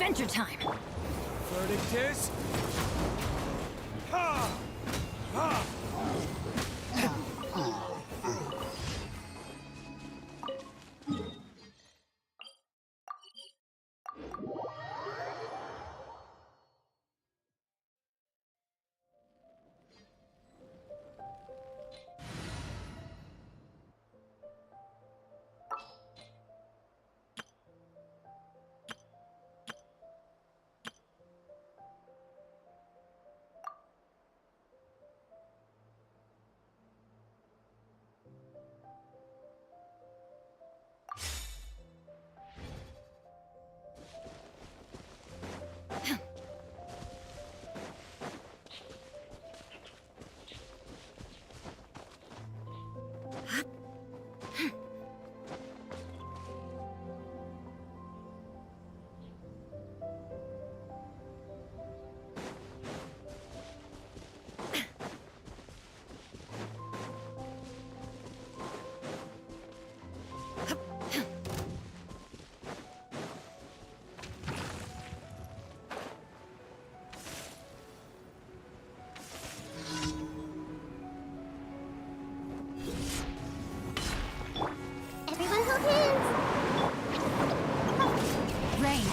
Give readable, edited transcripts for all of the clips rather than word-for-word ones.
Adventure time! Verdict is... Ha! Ha!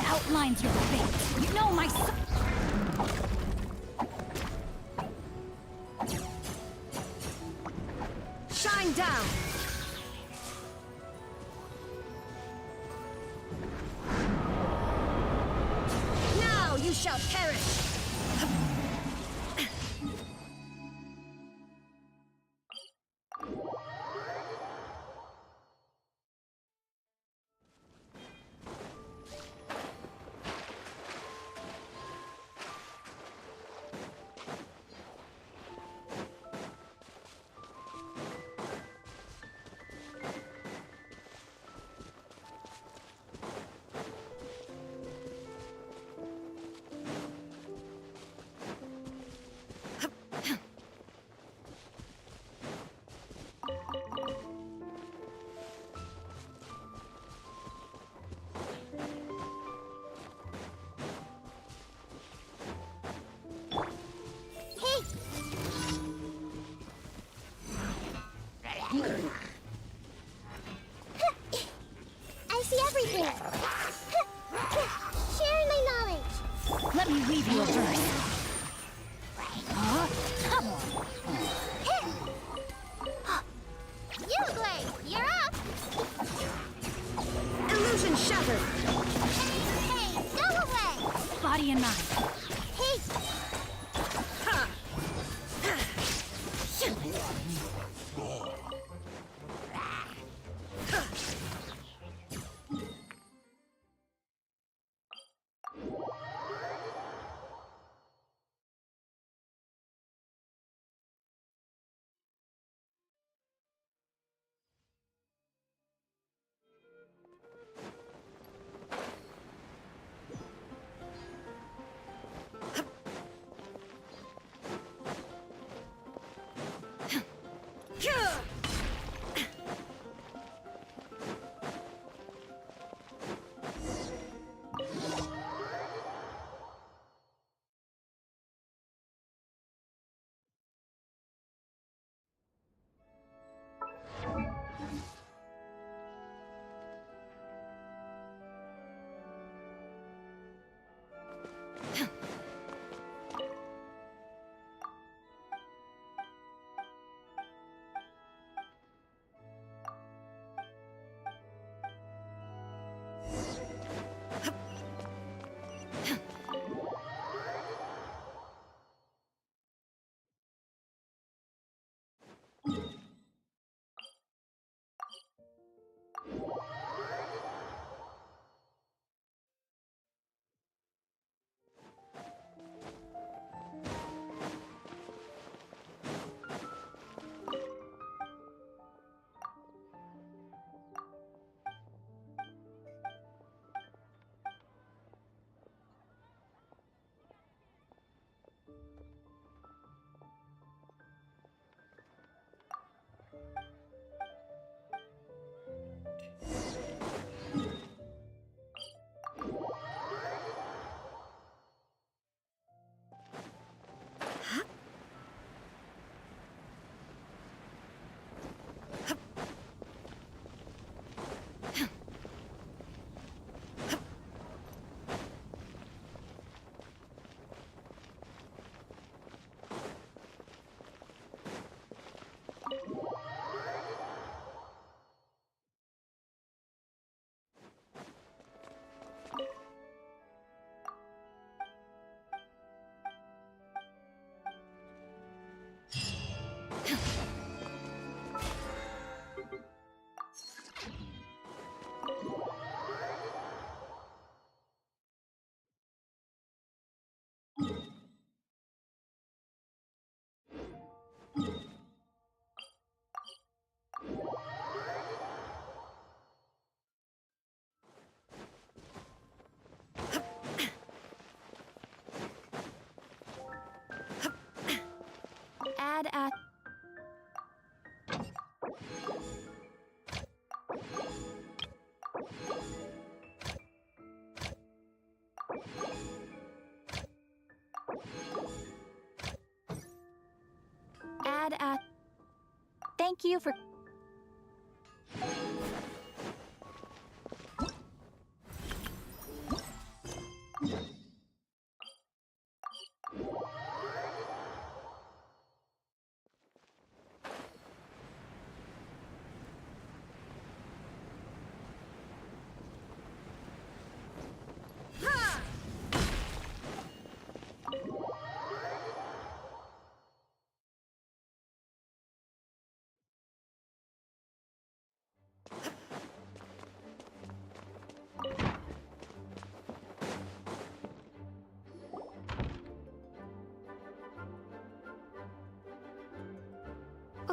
Outlines your fate. You know my shine down. Now you shall perish. I see everything. Sharing my knowledge. Let me weave you a verse. Uruguay, you're up. Illusion shattered. Hey, go away. Body and mind. Hey. Thank you for...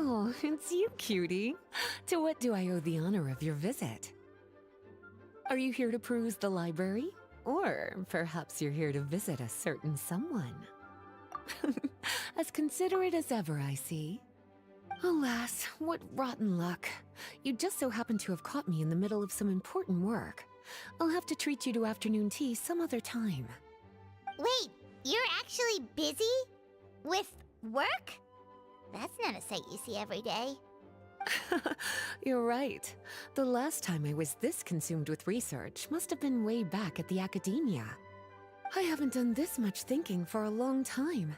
Oh, it's you, cutie. To what do I owe the honor of your visit? Are you here to peruse the library? Or perhaps you're here to visit a certain someone? As considerate as ever, I see. Alas, what rotten luck. You just so happen to have caught me in the middle of some important work. I'll have to treat you to afternoon tea some other time. Wait, you're actually busy? With work? That's not a sight you see every day. You're right. The last time I was this consumed with research must have been way back at the academia. I haven't done this much thinking for a long time.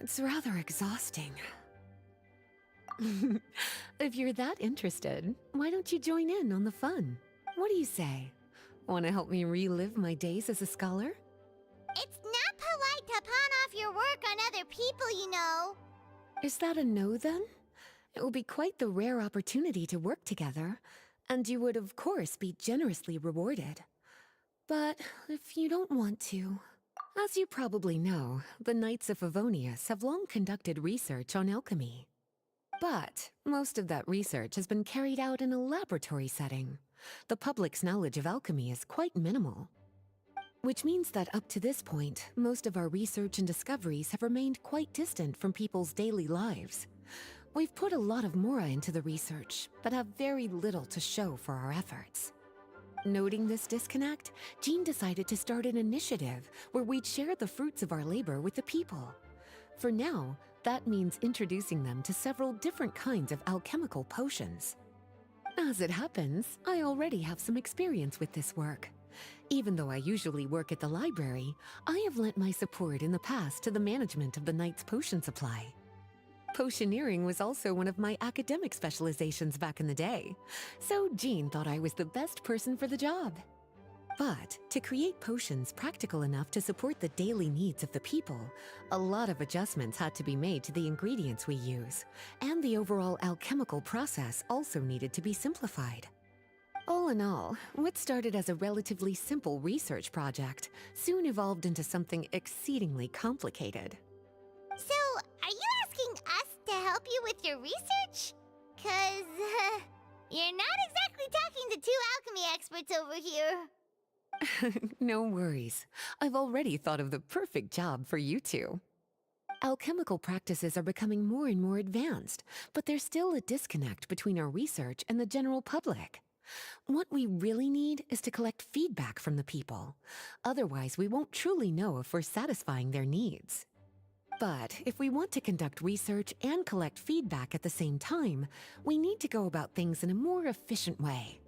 It's rather exhausting. If you're that interested, why don't you join in on the fun? What do you say? Want to help me relive my days as a scholar? It's not polite to pawn off your work on other people, you know. Is that a no, then? It will be quite the rare opportunity to work together, and you would, of course, be generously rewarded. But if you don't want to... As you probably know, the Knights of Favonius have long conducted research on alchemy. But most of that research has been carried out in a laboratory setting. The public's knowledge of alchemy is quite minimal. Which means that up to this point, most of our research and discoveries have remained quite distant from people's daily lives. We've put a lot of mora into the research, but have very little to show for our efforts. Noting this disconnect, Jean decided to start an initiative where we'd share the fruits of our labor with the people. For now, that means introducing them to several different kinds of alchemical potions. As it happens, I already have some experience with this work. Even though I usually work at the library, I have lent my support in the past to the management of the Knight's potion supply. Potioneering was also one of my academic specializations back in the day, so Jean thought I was the best person for the job. But to create potions practical enough to support the daily needs of the people, a lot of adjustments had to be made to the ingredients we use, and the overall alchemical process also needed to be simplified. All in all, what started as a relatively simple research project soon evolved into something exceedingly complicated. So, are you asking us to help you with your research? 'Cause, you're not exactly talking to two alchemy experts over here. No worries. I've already thought of the perfect job for you two. Alchemical practices are becoming more and more advanced, but there's still a disconnect between our research and the general public. What we really need is to collect feedback from the people. Otherwise, we won't truly know if we're satisfying their needs. But if we want to conduct research and collect feedback at the same time, we need to go about things in a more efficient way.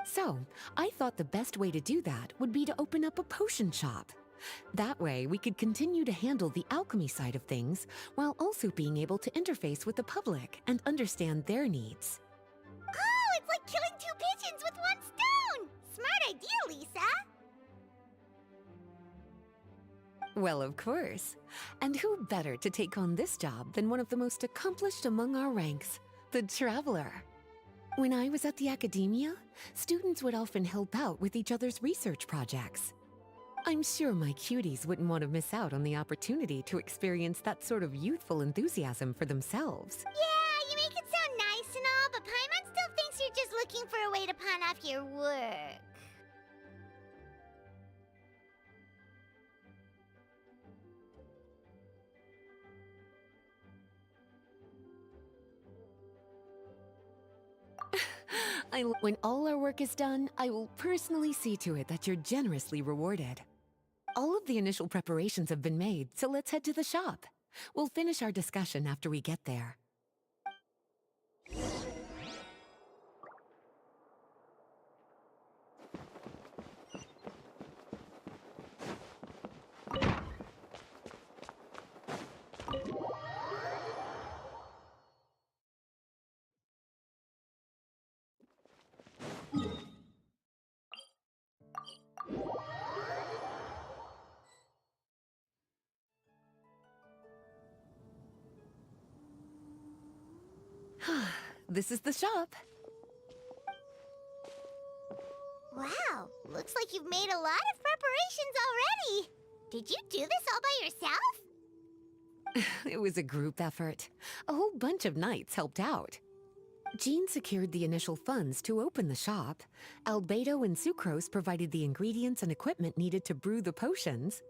So, I thought the best way to do that would be to open up a potion shop. That way, we could continue to handle the alchemy side of things while also being able to interface with the public and understand their needs. Oh, it's like killing two pigeons with one stone! Smart idea, Lisa! Well, of course. And who better to take on this job than one of the most accomplished among our ranks, the Traveler? When I was at the academia, students would often help out with each other's research projects. I'm sure my cuties wouldn't want to miss out on the opportunity to experience that sort of youthful enthusiasm for themselves. Yeah, you make it sound nice and all, but Paimon still thinks you're just looking for a way to pawn off your work. When all our work is done, I will personally see to it that you're generously rewarded. All of the initial preparations have been made, so let's head to the shop. We'll finish our discussion after we get there. This is the shop. Wow, looks like you've made a lot of preparations already. Did you do this all by yourself? It was a group effort. A whole bunch of knights helped out. Jean secured the initial funds to open the shop. Albedo and Sucrose provided the ingredients and equipment needed to brew the potions.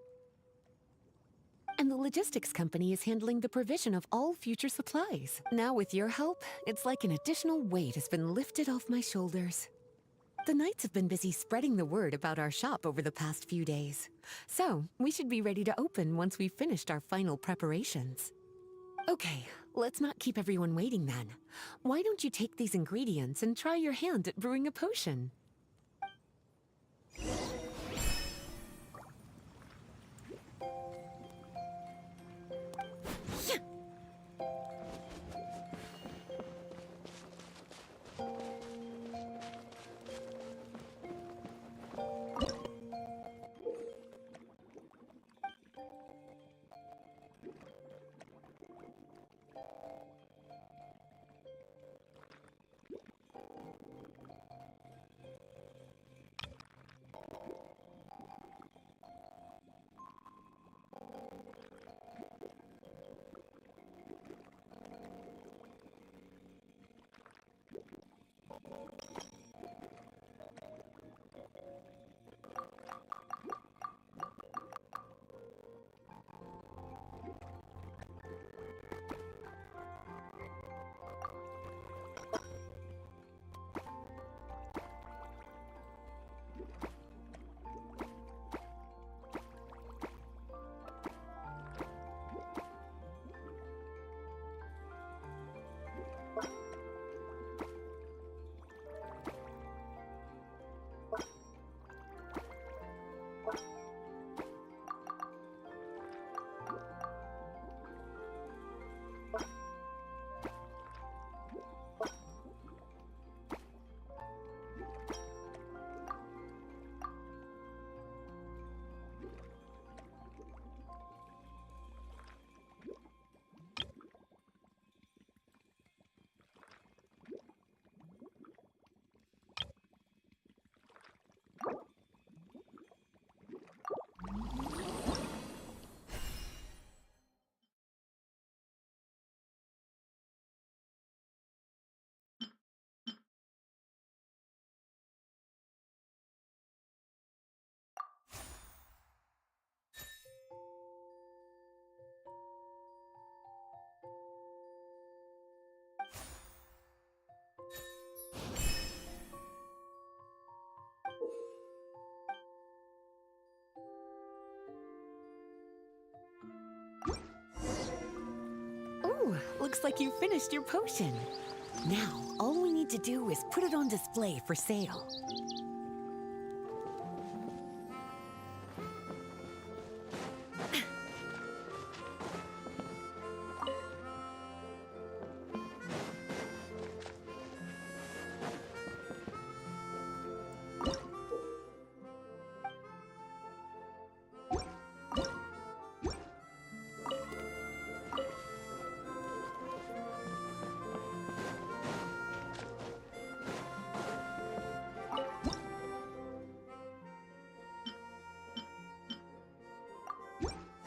And the logistics company is handling the provision of all future supplies. Now with your help, it's like an additional weight has been lifted off my shoulders. The knights have been busy spreading the word about our shop over the past few days. So, we should be ready to open once we've finished our final preparations. Okay, let's not keep everyone waiting then. Why don't you take these ingredients and try your hand at brewing a potion? Looks like you finished your potion. Now, all we need to do is put it on display for sale.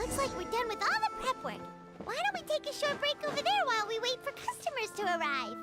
Looks like we're done with all the prep work. Why don't we take a short break over there while we wait for customers to arrive?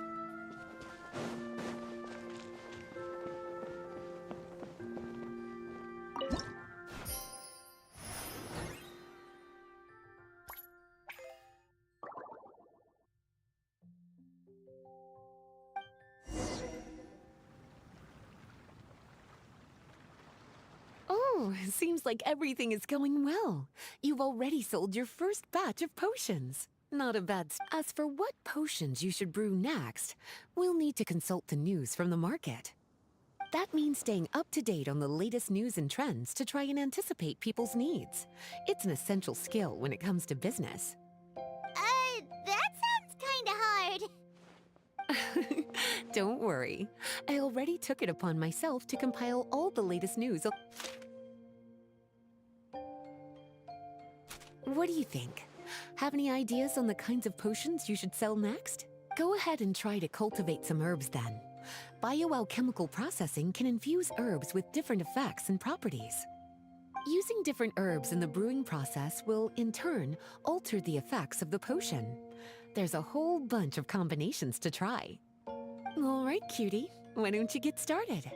Oh, seems like everything is going well. You've already sold your first batch of potions. Not a bad As for what potions you should brew next, we'll need to consult the news from the market. That means staying up to date on the latest news and trends to try and anticipate people's needs. It's an essential skill when it comes to business. That sounds kinda hard. Don't worry. I already took it upon myself to compile all the latest news. What do you think? Have any ideas on the kinds of potions you should sell next? Go ahead and try to cultivate some herbs then. Bioalchemical processing can infuse herbs with different effects and properties. Using different herbs in the brewing process will, in turn, alter the effects of the potion. There's a whole bunch of combinations to try. All right, cutie. Why don't you get started?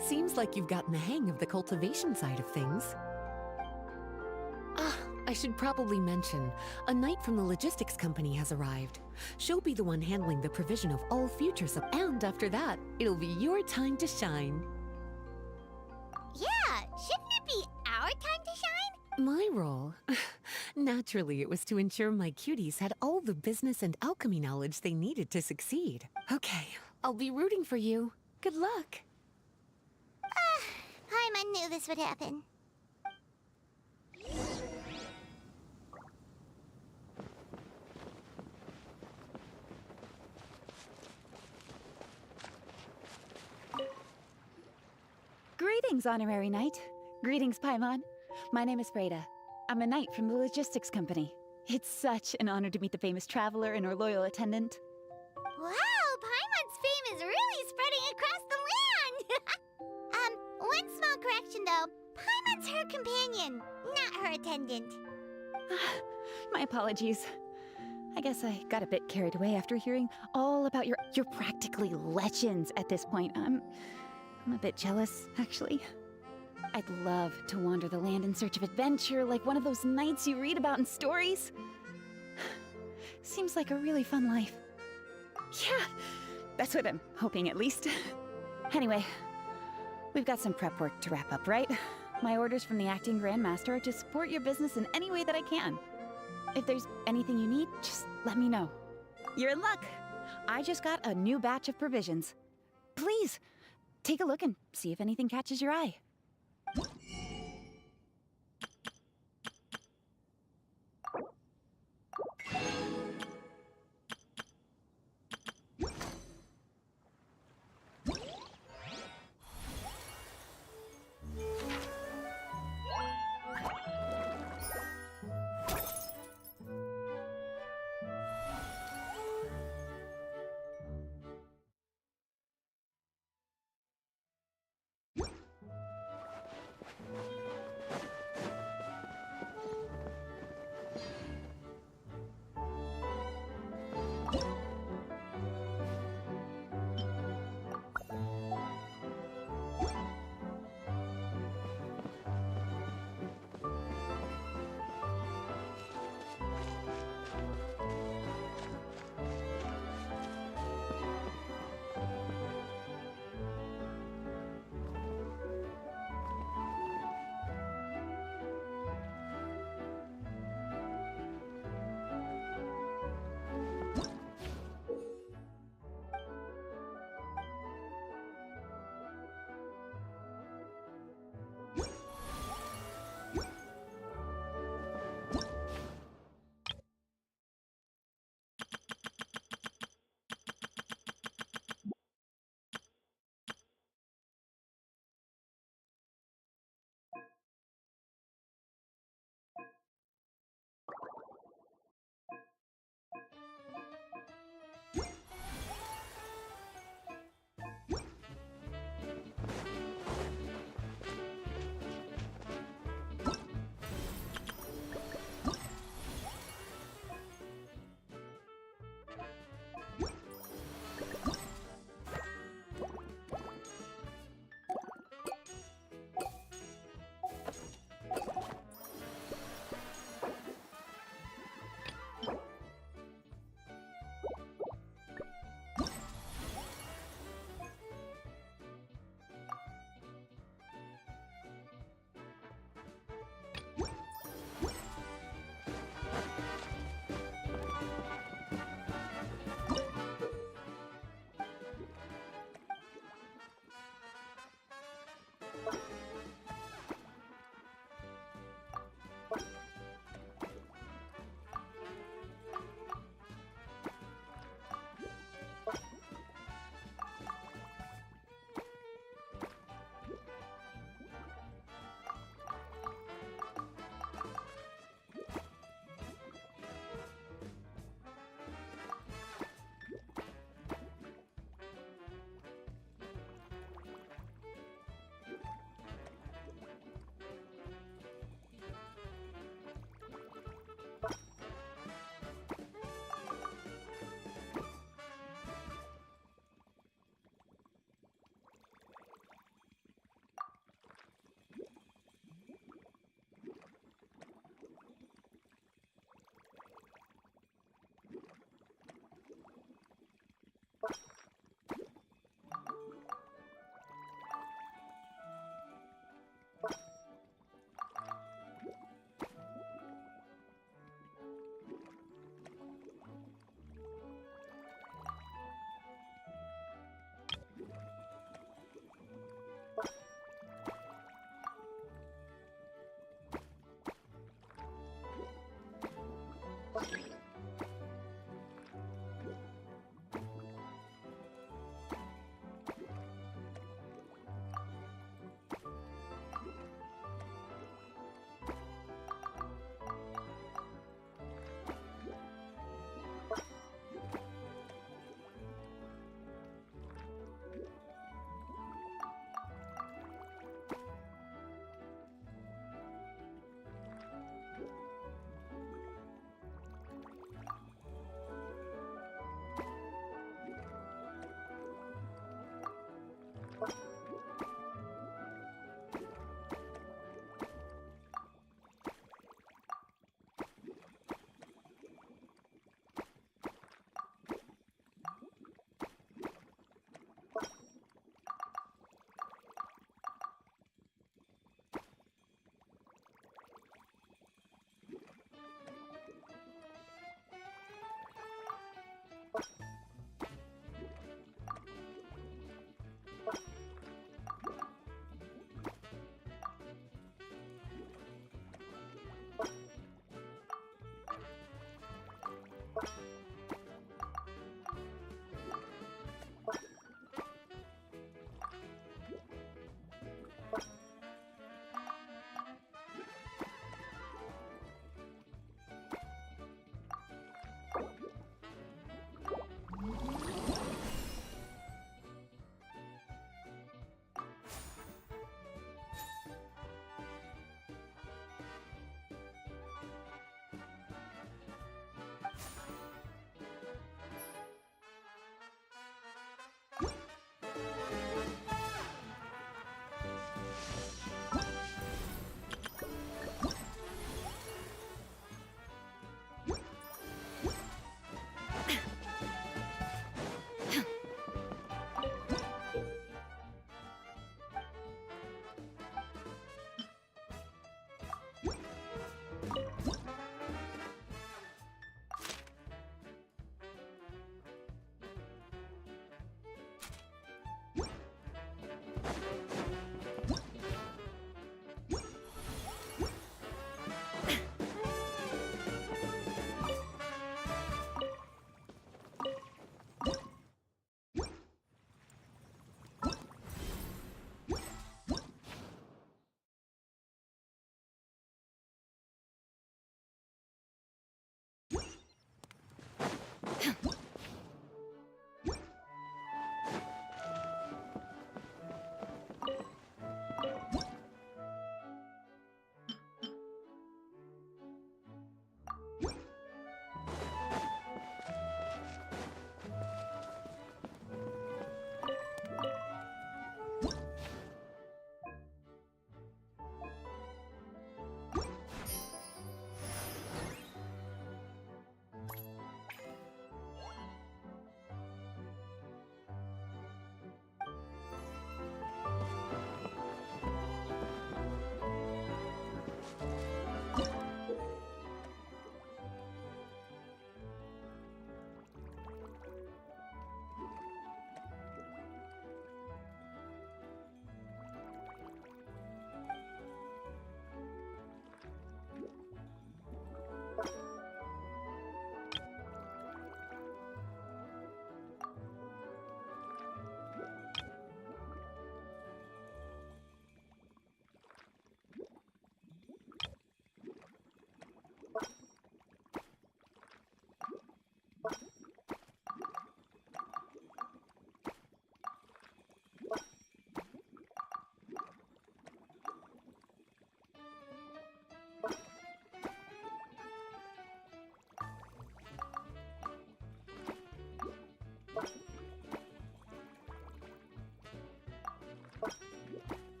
Seems like you've gotten the hang of the cultivation side of things. I should probably mention, a knight from the logistics company has arrived. She'll be the one handling the provision of all and after that, it'll be your time to shine. Yeah, shouldn't it be our time to shine? My role? Naturally, it was to ensure my cuties had all the business and alchemy knowledge they needed to succeed. Okay, I'll be rooting for you. Good luck. Paimon knew this would happen. Greetings, Honorary Knight. Greetings, Paimon. My name is Freda. I'm a knight from the logistics company. It's such an honor to meet the famous traveler and her loyal attendant. Wow, Paimon's fame is really spreading across the land! One small correction though. Paimon's her companion, not her attendant. My apologies. I guess I got a bit carried away after hearing all about you're practically legends at this point. I'm a bit jealous, actually. I'd love to wander the land in search of adventure like one of those knights you read about in stories. Seems like a really fun life. Yeah, that's what I'm hoping at least. Anyway, we've got some prep work to wrap up, right? My orders from the acting Grandmaster are to support your business in any way that I can. If there's anything you need, just let me know. You're in luck. I just got a new batch of provisions. Please, take a look and see if anything catches your eye.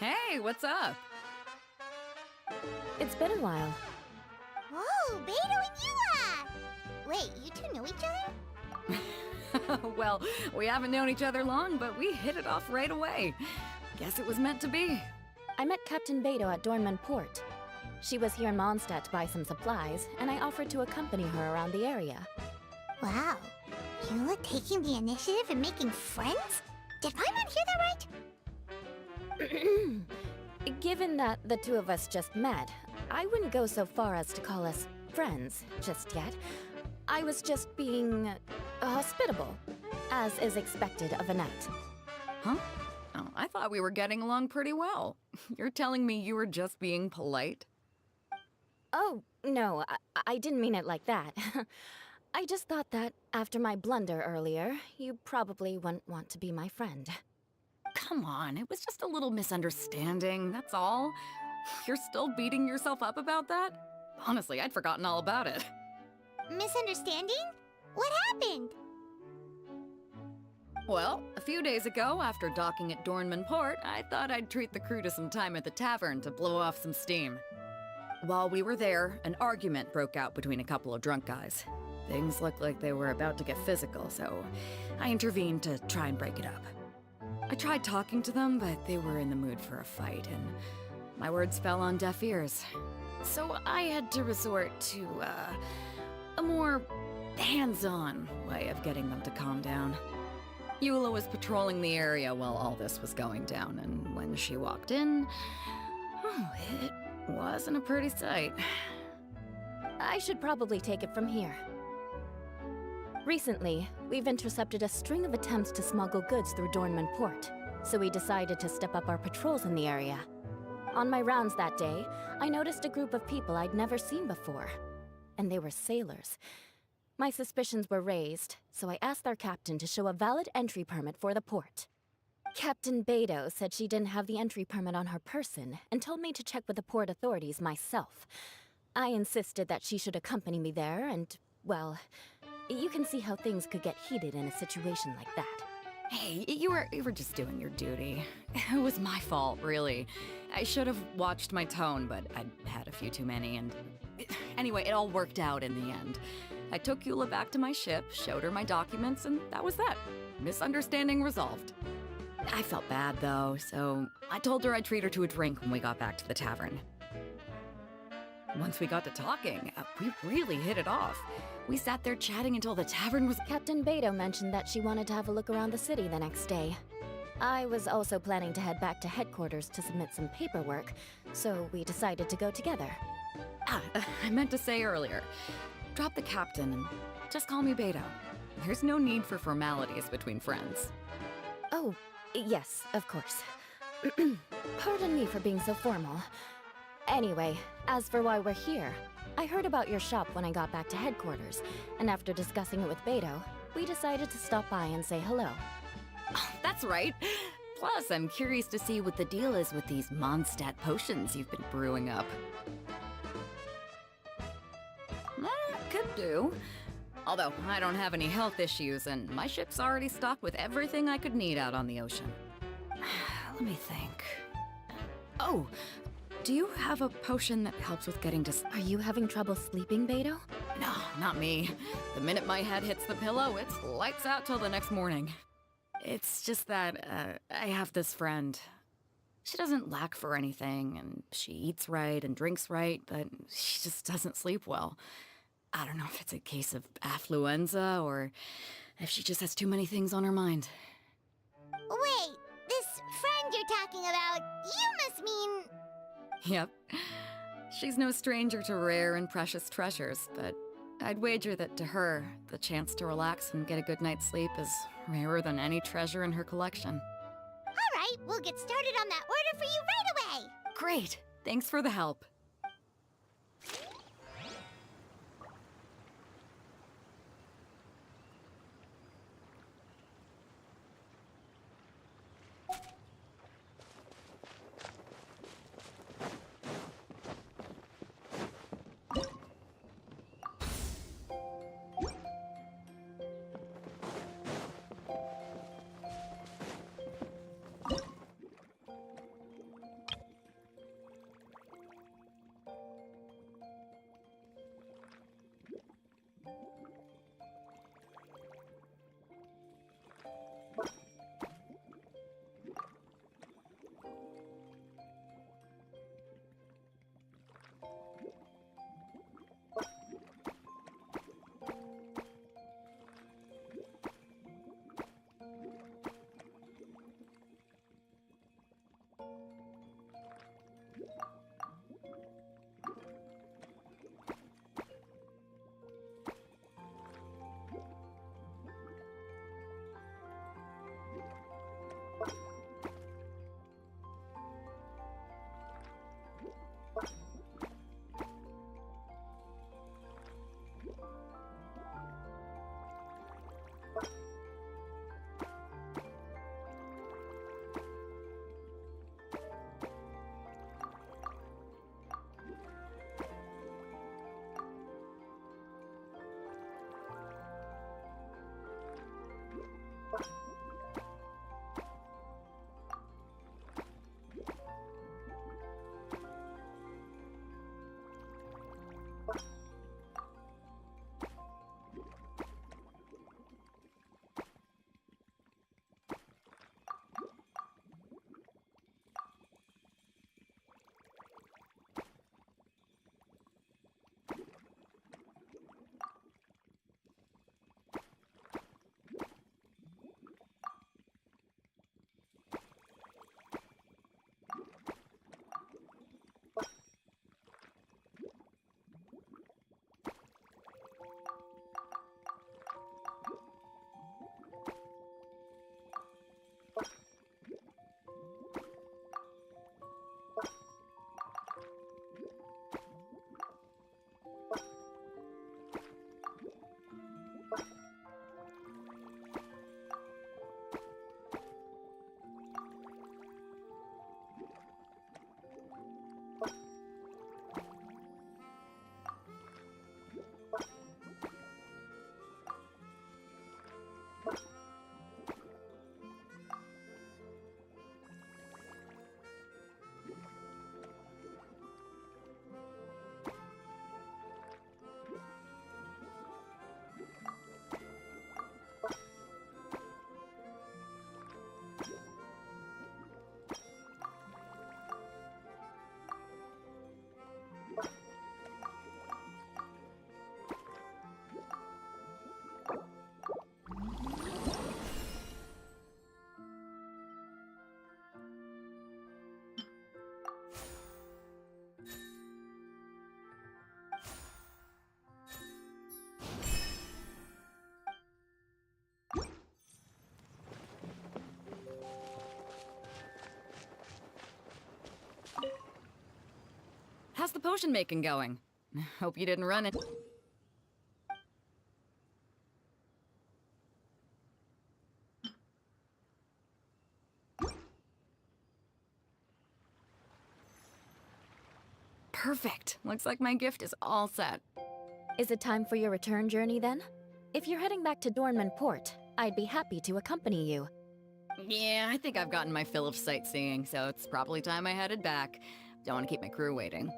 Hey, what's up? It's been a while. Whoa, Beto and Eula! Wait, you two know each other? Well, we haven't known each other long, but we hit it off right away. Guess it was meant to be. I met Captain Beto at Dornman Port. She was here in Mondstadt to buy some supplies, and I offered to accompany her around the area. Wow. Eula taking the initiative and making friends? Did Paimon hear that right? Given that the two of us just met, I wouldn't go so far as to call us friends just yet. I was just being hospitable, as is expected of a knight. Huh? Oh, I thought we were getting along pretty well. You're telling me you were just being polite? Oh, no, I didn't mean it like that. I just thought that after my blunder earlier, you probably wouldn't want to be my friend. Come on, it was just a little misunderstanding, that's all. You're still beating yourself up about that? Honestly, I'd forgotten all about it. Misunderstanding? What happened? Well, a few days ago, after docking at Dornman Port, I thought I'd treat the crew to some time at the tavern to blow off some steam. While we were there, an argument broke out between a couple of drunk guys. Things looked like they were about to get physical, so I intervened to try and break it up. I tried talking to them, but they were in the mood for a fight, and my words fell on deaf ears. So I had to resort to, a more hands-on way of getting them to calm down. Eula was patrolling the area while all this was going down, and when she walked in, oh, it wasn't a pretty sight. I should probably take it from here. Recently, we've intercepted a string of attempts to smuggle goods through Dornman Port, so we decided to step up our patrols in the area. On my rounds that day, I noticed a group of people I'd never seen before, and they were sailors. My suspicions were raised, so I asked their captain to show a valid entry permit for the port. Captain Beto said she didn't have the entry permit on her person and told me to check with the port authorities myself. I insisted that she should accompany me there and, well, you can see how things could get heated in a situation like that. Hey, you were just doing your duty. It was my fault, really. I should have watched my tone, but I'd had a few too many, and anyway, it all worked out in the end. I took Eula back to my ship, showed her my documents, and that was that. Misunderstanding resolved. I felt bad, though, so I told her I'd treat her to a drink when we got back to the tavern. Once we got to talking, we really hit it off. We sat there chatting until the tavern was... Captain Beto mentioned that she wanted to have a look around the city the next day. I was also planning to head back to headquarters to submit some paperwork, so we decided to go together. I meant to say earlier. Drop the captain and just call me Beto. There's no need for formalities between friends. Oh, yes, of course. Pardon me for being so formal. Anyway, as for why we're here, I heard about your shop when I got back to headquarters, and after discussing it with Beto, we decided to stop by and say hello. Oh, that's right. Plus, I'm curious to see what the deal is with these Mondstadt potions you've been brewing up. Could do. Although, I don't have any health issues, and my ship's already stocked with everything I could need out on the ocean. Let me think. Oh, do you have a potion that helps with getting to... Are you having trouble sleeping, Beto? No, not me. The minute my head hits the pillow, it's lights out till the next morning. It's just that, I have this friend. She doesn't lack for anything, and she eats right and drinks right, but she just doesn't sleep well. I don't know if it's a case of affluenza or if she just has too many things on her mind. Wait, this friend you're talking about, you must mean... Yep. She's no stranger to rare and precious treasures, but I'd wager that to her, the chance to relax and get a good night's sleep is rarer than any treasure in her collection. All right, we'll get started on that order for you right away. Great! Thanks for the help. how's the potion making going? Hope you didn't run it. Perfect. Looks like my gift is all set. Is it time for your return journey then? If you're heading back to Dornman Port, I'd be happy to accompany you. Yeah, I think I've gotten my fill of sightseeing, so it's probably time I headed back. Don't want to keep my crew waiting.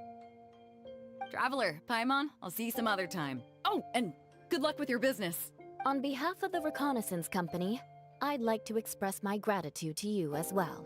Traveler, Paimon, I'll see you some other time. Oh, and good luck with your business. On behalf of the Reconnaissance Company, I'd like to express my gratitude to you as well.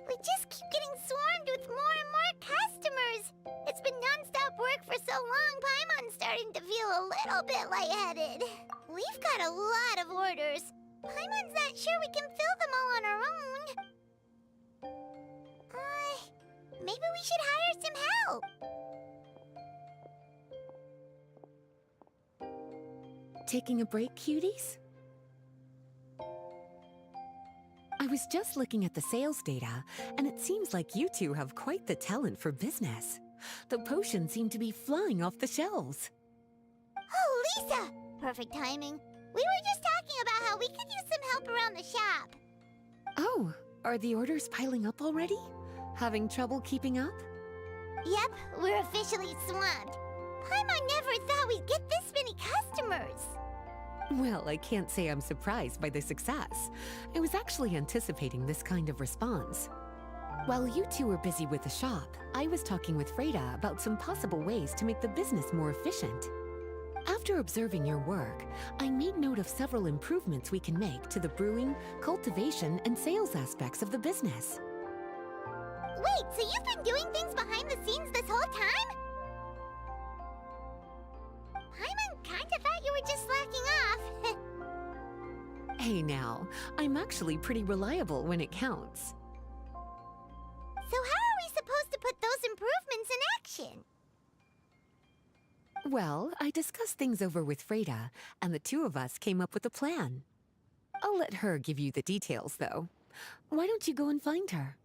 We just keep getting swarmed with more and more customers. It's been non-stop work for so long, Paimon's starting to feel a little bit lightheaded. We've got a lot of orders. Paimon's not sure we can fill them all on our own. Maybe we should hire some help. Taking a break, cuties? I was just looking at the sales data, and it seems like you two have quite the talent for business. The potions seem to be flying off the shelves. Oh, Lisa! Perfect timing. We were just talking about how we could use some help around the shop. Oh, are the orders piling up already? Having trouble keeping up? Yep, we're officially swamped. Paimon never thought we'd get this many customers. Well, I can't say I'm surprised by the success. I was actually anticipating this kind of response. While you two were busy with the shop, I was talking with Freda about some possible ways to make the business more efficient. After observing your work, I made note of several improvements we can make to the brewing, cultivation, and sales aspects of the business. Wait, so you've been doing things behind the scenes this whole time? Paimon kinda thought you were just slacking off. Hey now, I'm actually pretty reliable when it counts. So how are we supposed to put those improvements in action? Well, I discussed things over with Freda, and the two of us came up with a plan. I'll let her give you the details, though. Why don't you go and find her?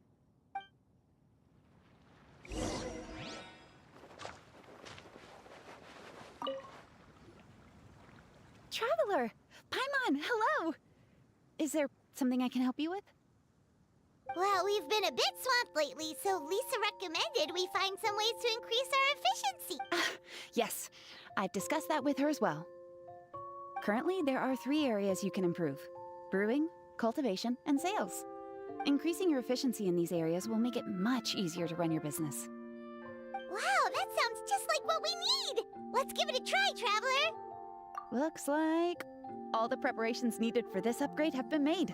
Traveler! Paimon, hello! Is there something I can help you with? Well, we've been a bit swamped lately, so Lisa recommended we find some ways to increase our efficiency. Yes, I've discussed that with her as well. Currently, there are 3 areas you can improve: brewing, cultivation, and sales. Increasing your efficiency in these areas will make it much easier to run your business. Wow, that sounds just like what we need! Let's give it a try, Traveler! Looks like all the preparations needed for this upgrade have been made.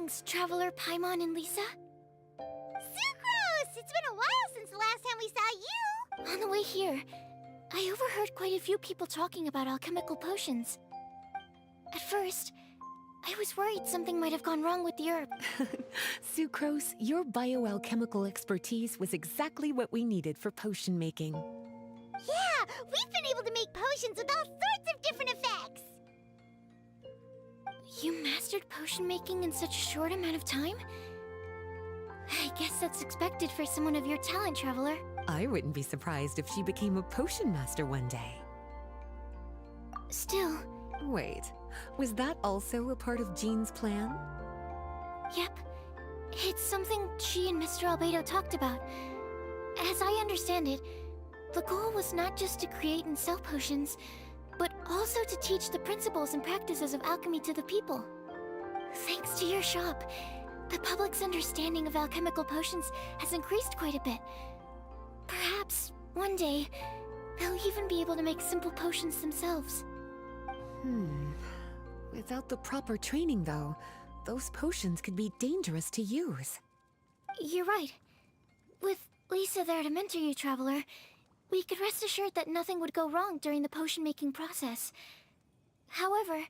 Greetings, Traveler Paimon and Lisa. Sucrose! It's been a while since the last time we saw you! On the way here, I overheard quite a few people talking about alchemical potions. At first, I was worried something might have gone wrong with the herb. Sucrose, your bioalchemical expertise was exactly what we needed for potion making. Yeah, we've been able to make potions with all sorts of different effects! You mastered potion making in such a short amount of time? I guess that's expected for someone of your talent, Traveler. I wouldn't be surprised if she became a potion master one day. Still... Wait, was that also a part of Jean's plan? Yep. It's something she and Mr. Albedo talked about. As I understand it, the goal was not just to create and sell potions, but also to teach the principles and practices of alchemy to the people. Thanks to your shop, the public's understanding of alchemical potions has increased quite a bit. Perhaps, one day, they'll even be able to make simple potions themselves. Without the proper training, though, those potions could be dangerous to use. You're right. With Lisa there to mentor you, Traveler, we could rest assured that nothing would go wrong during the potion-making process. However,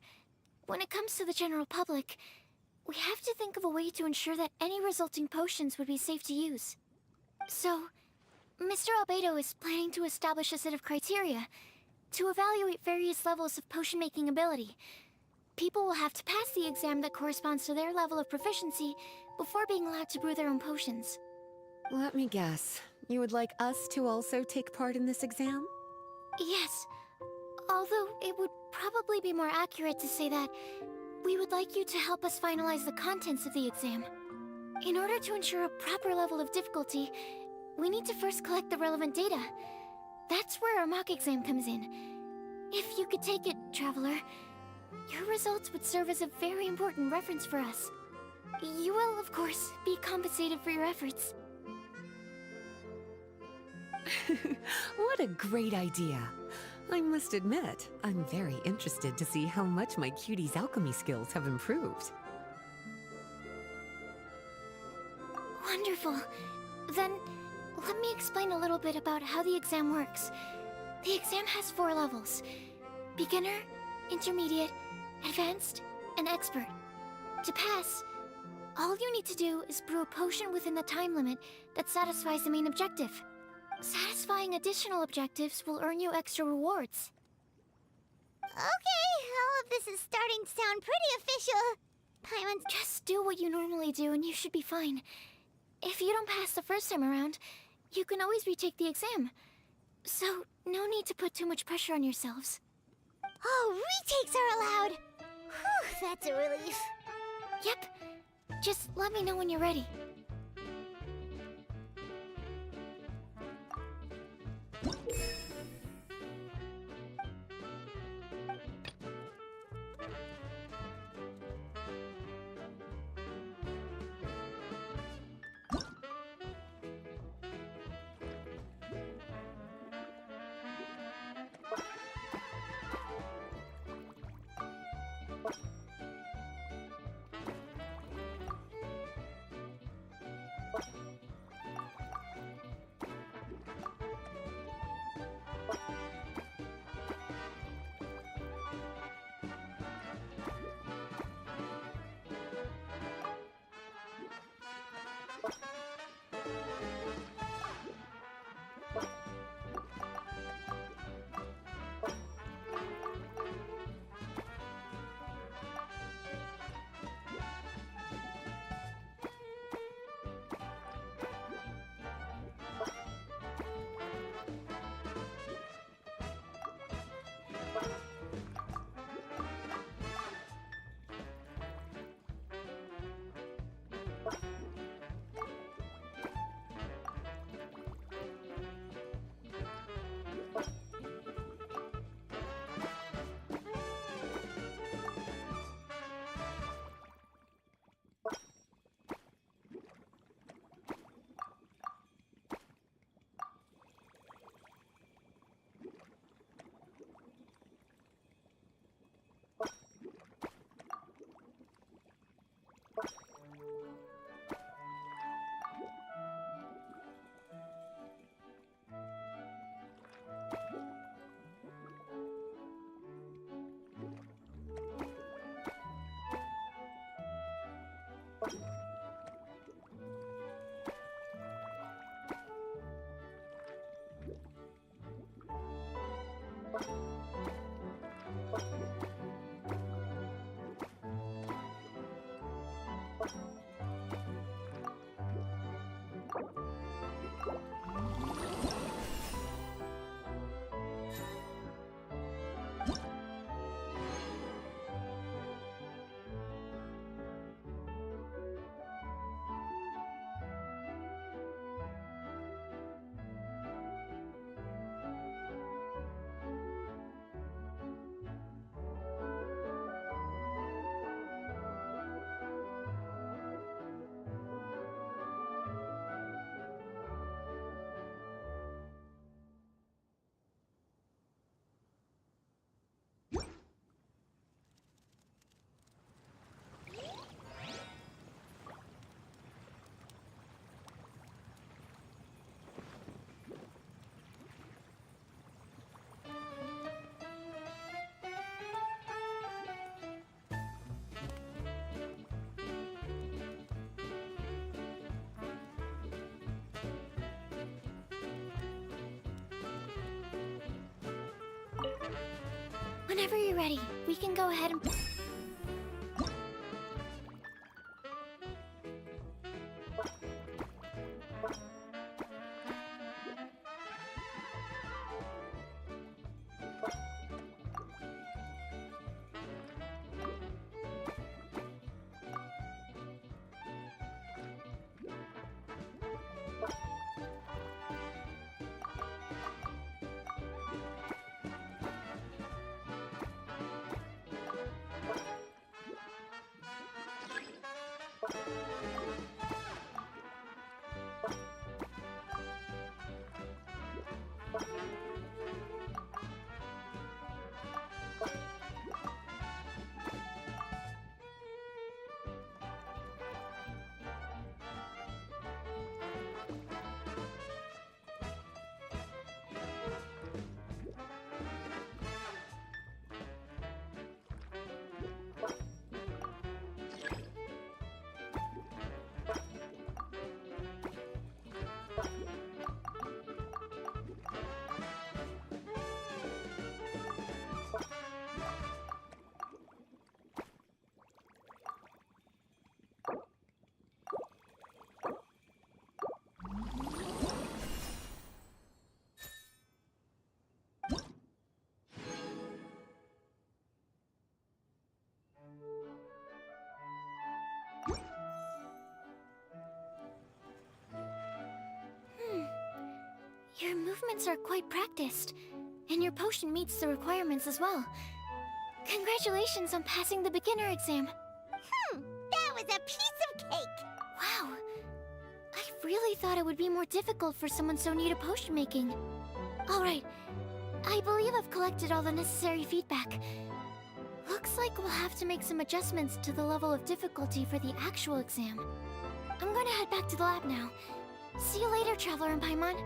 when it comes to the general public, we have to think of a way to ensure that any resulting potions would be safe to use. So, Mr. Albedo is planning to establish a set of criteria to evaluate various levels of potion-making ability. People will have to pass the exam that corresponds to their level of proficiency before being allowed to brew their own potions. Let me guess. You would like us to also take part in this exam? Yes. Although it would probably be more accurate to say that we would like you to help us finalize the contents of the exam. In order to ensure a proper level of difficulty, we need to first collect the relevant data. That's where our mock exam comes in. If you could take it, Traveler, your results would serve as a very important reference for us. You will, of course, be compensated for your efforts. What a great idea. I must admit, I'm very interested to see how much my cutie's alchemy skills have improved. Wonderful. Then, let me explain a little bit about how the exam works. The exam has 4 levels: beginner, intermediate, advanced, and expert. To pass, all you need to do is brew a potion within the time limit that satisfies the main objective. Satisfying additional objectives will earn you extra rewards. Okay, all of this is starting to sound pretty official. Paimon, just do what you normally do and you should be fine. If you don't pass the first time around, you can always retake the exam. So, no need to put too much pressure on yourselves. Oh, retakes are allowed! Whew, that's a relief. Yep. Just let me know when you're ready. Whenever you're ready, we can go ahead and... Your movements are quite practiced, and your potion meets the requirements as well. Congratulations on passing the beginner exam. That was a piece of cake! Wow. I really thought it would be more difficult for someone so new to potion making. Alright, I believe I've collected all the necessary feedback. Looks like we'll have to make some adjustments to the level of difficulty for the actual exam. I'm gonna head back to the lab now. See you later, Traveler and Paimon.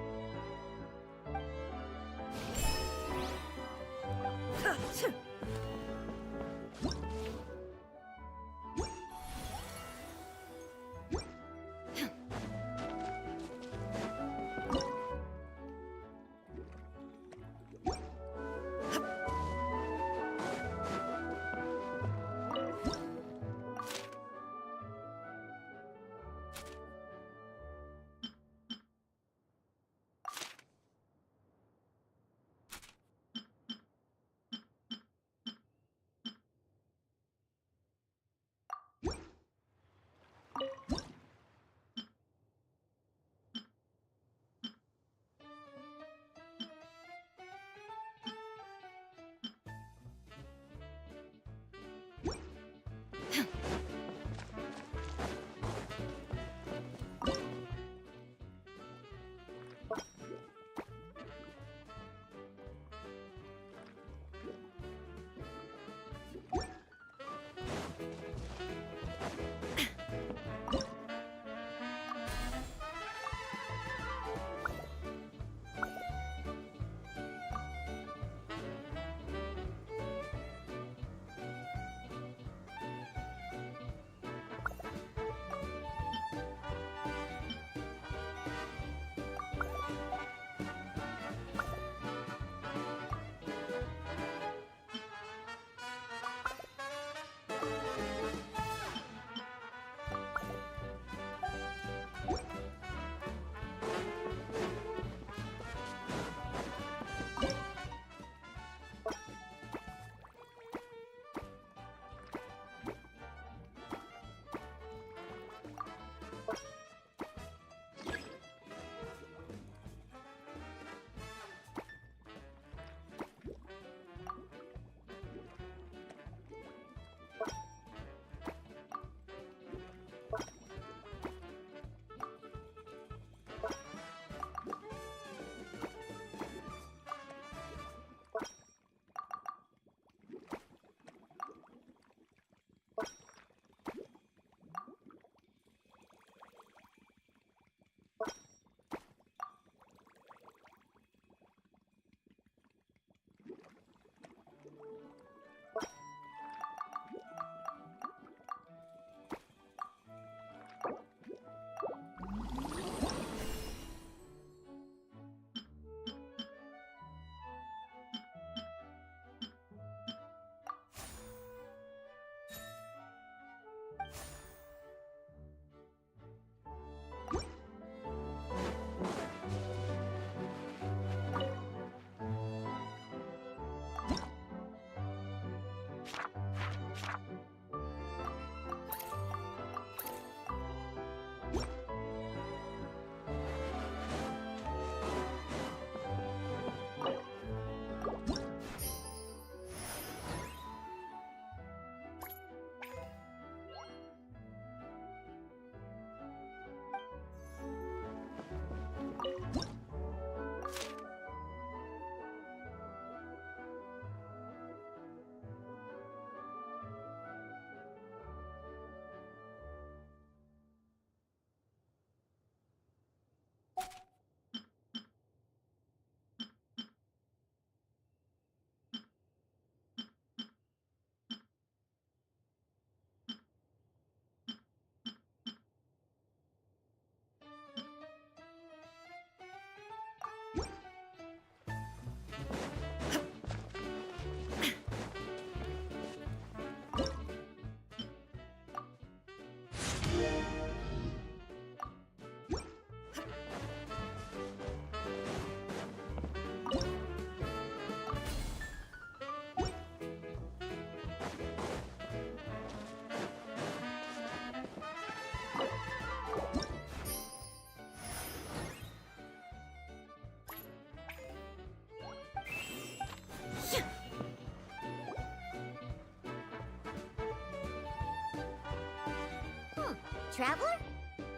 Traveler?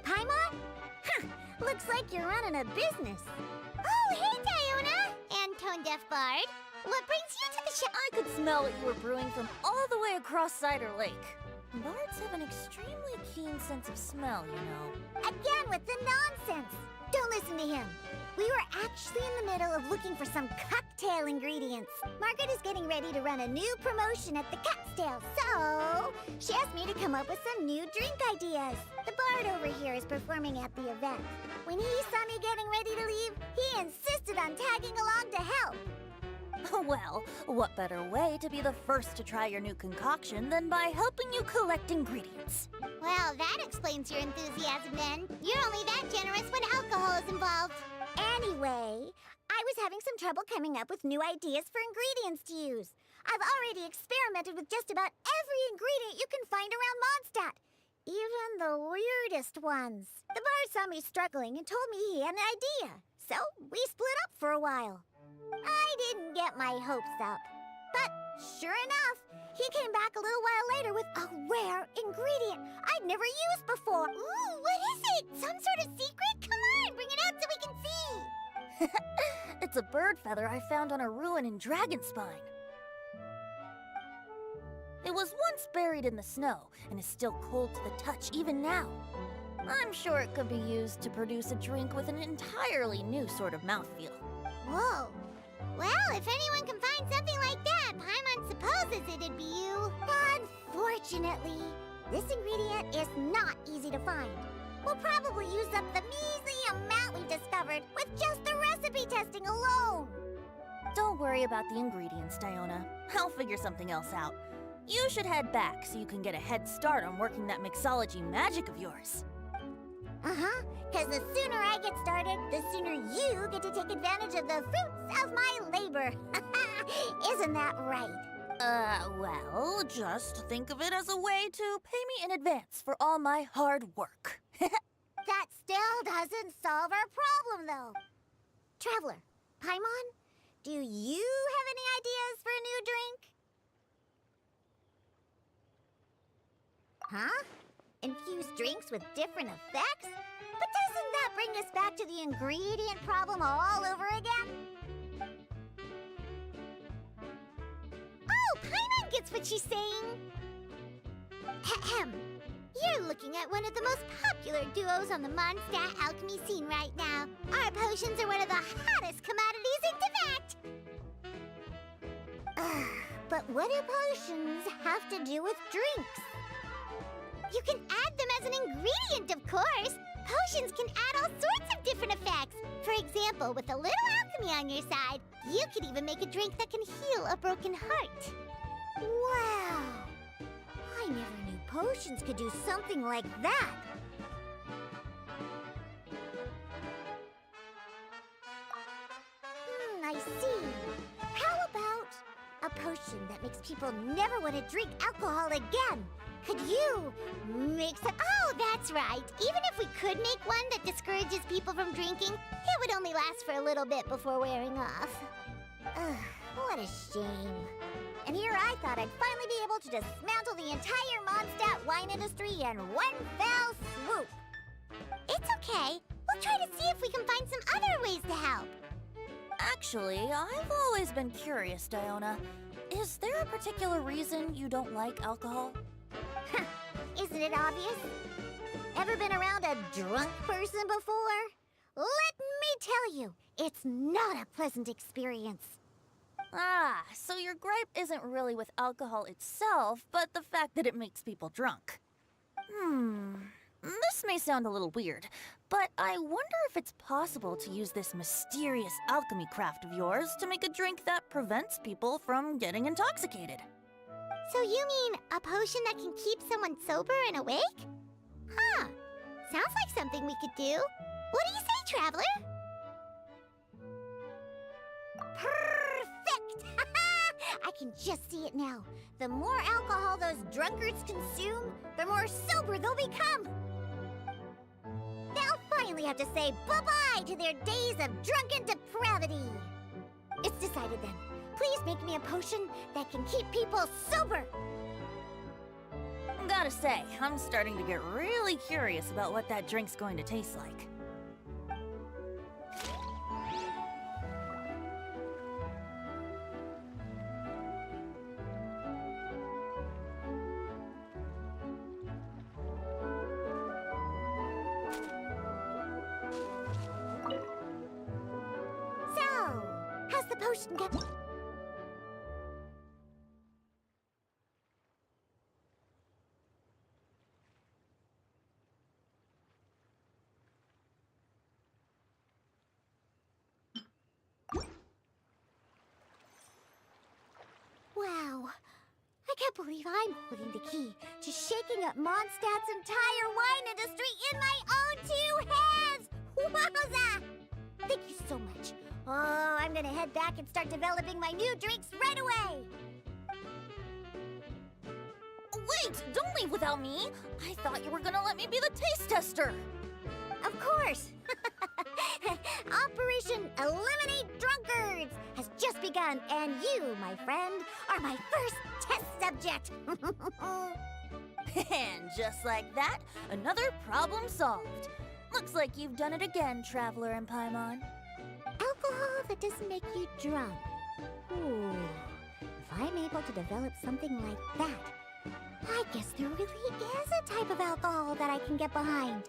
Paimon? Huh, looks like you're running a business. Oh, hey, Diona! And Tone-Deaf Bard. What brings you to the shop? I could smell what you were brewing from all the way across Cider Lake. Bards have an extremely keen sense of smell, you know. Again with the nonsense. Don't listen to him. We were actually in the middle of looking for some cocktail ingredients. Margaret is getting ready to run a new promotion at the Cocktail, so she asked me to come up with some new drink ideas. The bard over here is performing at the event. When he saw me getting ready to leave, he insisted on tagging along to help. Well, what better way to be the first to try your new concoction than by helping you collect ingredients? Well, that explains your enthusiasm then. You're only that generous when alcohol is involved. Anyway, I was having some trouble coming up with new ideas for ingredients to use. I've already experimented with just about every ingredient you can find around Mondstadt, even the weirdest ones. The bard saw me struggling and told me he had an idea, so we split up for a while. I didn't get my hopes up, but sure enough, he came back a little while later with a rare ingredient I'd never used before. Ooh, what is it? Some sort of secret? Come on, bring it out so we can see. It's a bird feather I found on a ruin in Dragonspine. It was once buried in the snow and is still cold to the touch even now. I'm sure it could be used to produce a drink with an entirely new sort of mouthfeel. Whoa. Well, if anyone can find something like that, Paimon supposes it'd be you. Unfortunately, this ingredient is not easy to find. We'll probably use up the measly amount we've discovered with just the recipe testing alone. Don't worry about the ingredients, Diona. I'll figure something else out. You should head back so you can get a head start on working that mixology magic of yours. Uh-huh, because the sooner I get started, the sooner you get to take advantage of the fruits of my labor. Isn't that right? Well, just think of it as a way to pay me in advance for all my hard work. That still doesn't solve our problem, though. Traveler, Paimon, do you have any ideas for a new drink? Huh? Infused drinks with different effects? But doesn't that bring us back to the ingredient problem all over again? Oh, Paimon gets what she's saying. Ahem. You're looking at one of the most popular duos on the Mondstadt alchemy scene right now. Our potions are one of the hottest commodities in Tibet. But what do potions have to do with drinks? You can add them as an ingredient, of course. Potions can add all sorts of different effects. For example, with a little alchemy on your side, you could even make a drink that can heal a broken heart. Wow! I never knew potions could do something like that. I see. How about a potion that makes people never want to drink alcohol again? Could you make some... Oh, that's right. Even if we could make one that discourages people from drinking, it would only last for a little bit before wearing off. Ugh, what a shame. And here I thought I'd finally be able to dismantle the entire Mondstadt wine industry in one fell swoop. It's okay. We'll try to see if we can find some other ways to help. Actually, I've always been curious, Diona. Is there a particular reason you don't like alcohol? Isn't it obvious? Ever been around a drunk person before? Let me tell you, it's not a pleasant experience. Ah, so your gripe isn't really with alcohol itself, but the fact that it makes people drunk. This may sound a little weird, but I wonder if it's possible to use this mysterious alchemy craft of yours to make a drink that prevents people from getting intoxicated. So you mean a potion that can keep someone sober and awake? Huh. Sounds like something we could do. What do you say, Traveler? Perfect! I can just see it now. The more alcohol those drunkards consume, the more sober they'll become. They'll finally have to say bye-bye to their days of drunken depravity. It's decided then. Please make me a potion that can keep people sober. Gotta say, I'm starting to get really curious about what that drink's going to taste like. So, how's the potion go? Wow. I can't believe I'm holding the key to shaking up Mondstadt's entire wine industry in my own 2 hands! Wowza! Thank you so much. Oh, I'm gonna head back and start developing my new drinks right away! Wait! Don't leave without me! I thought you were gonna let me be the taste tester! Of course! Operation Eliminate Drunkards has just begun, and you, my friend, are my first test subject! And just like that, another problem solved. Looks like you've done it again, Traveler and Paimon. Alcohol that doesn't make you drunk. Ooh, if I'm able to develop something like that, I guess there really is a type of alcohol that I can get behind.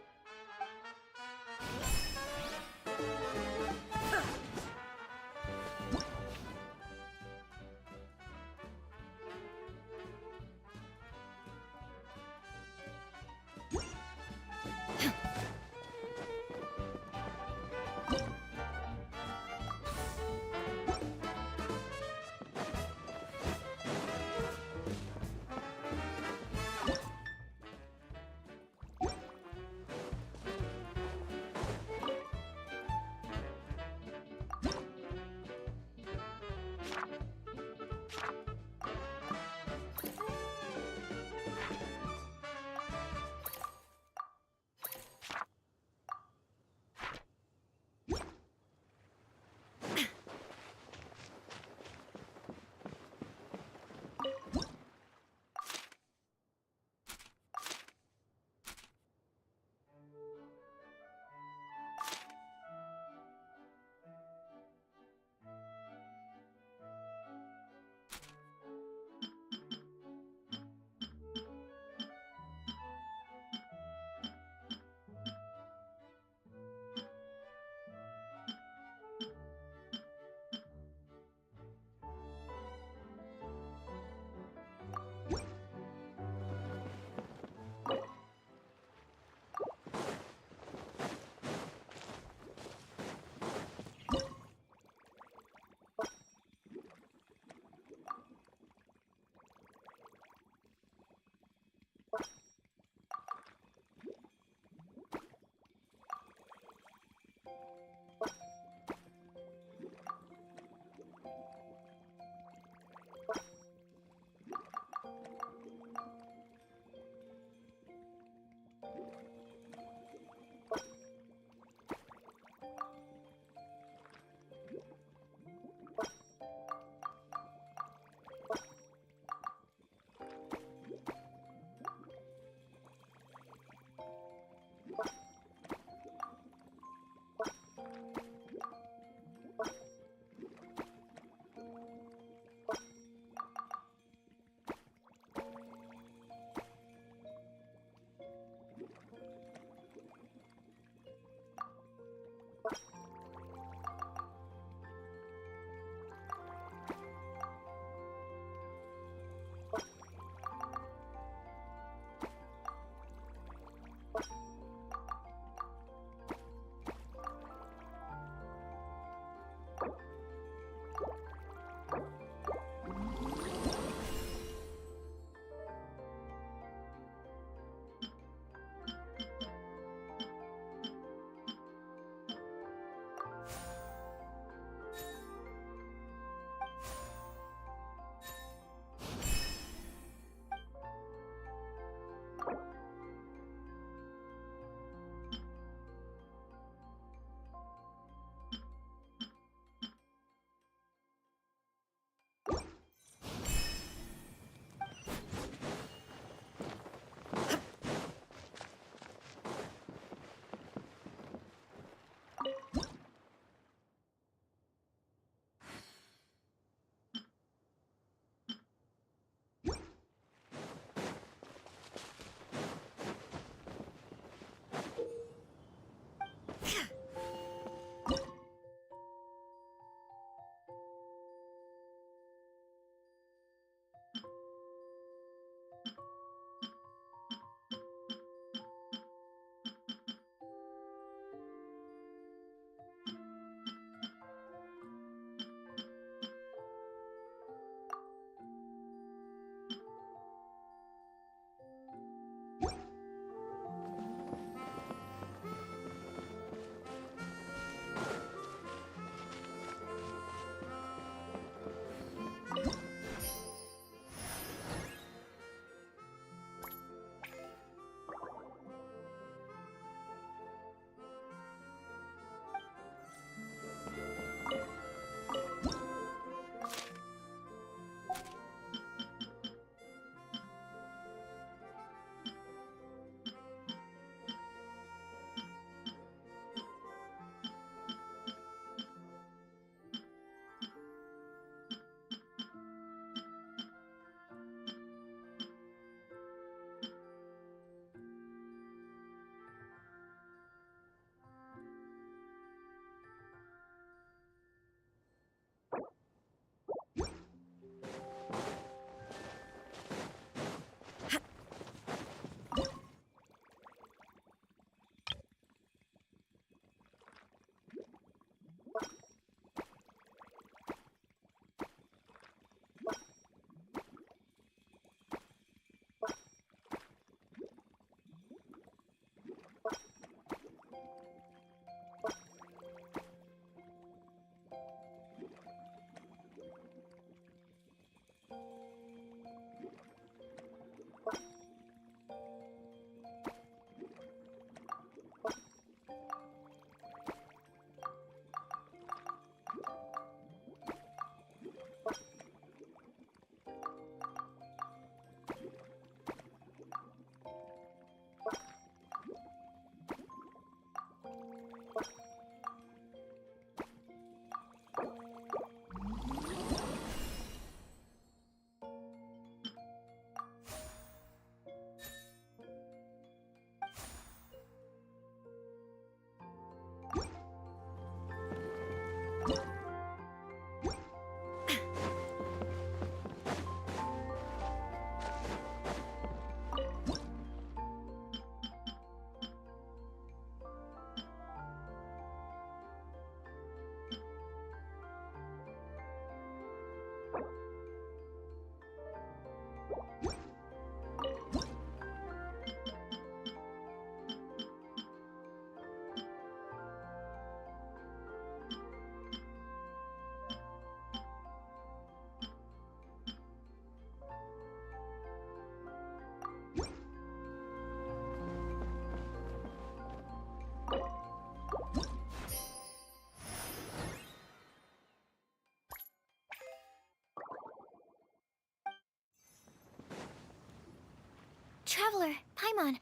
Traveler, Paimon,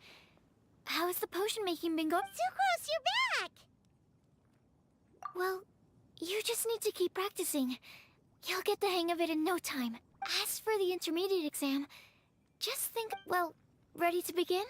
how has the potion making been going? Sucrose, you're back! Well, you just need to keep practicing. You'll get the hang of it in no time. As for the intermediate exam, just think, well, ready to begin?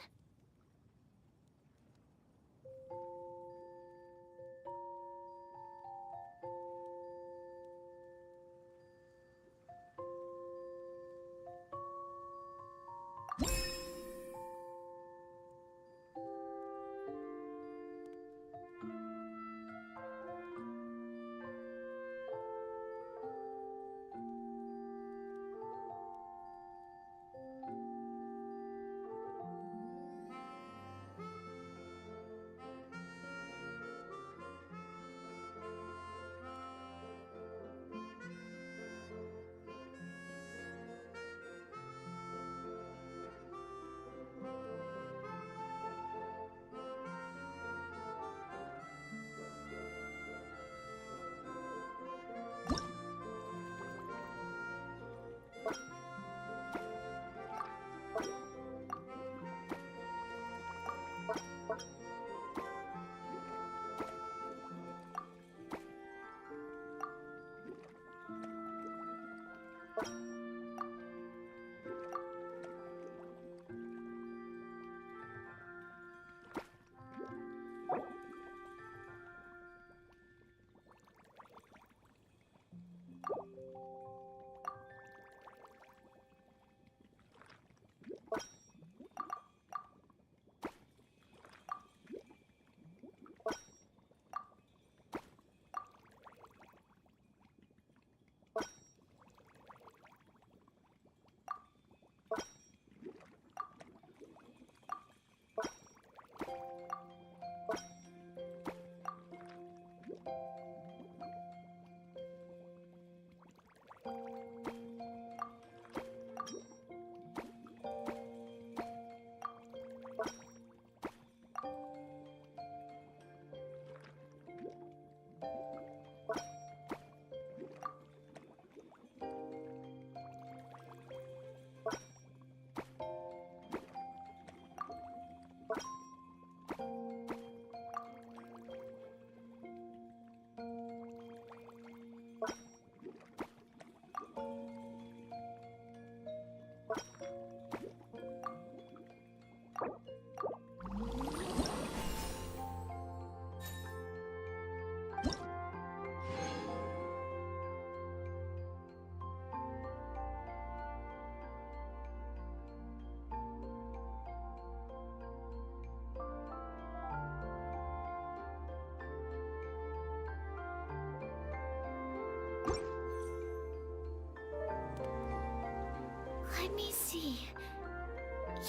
Let me see.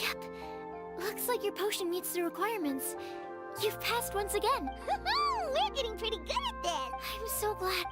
Yep. Looks like your potion meets the requirements. You've passed once again. We're getting pretty good at this. I'm so glad.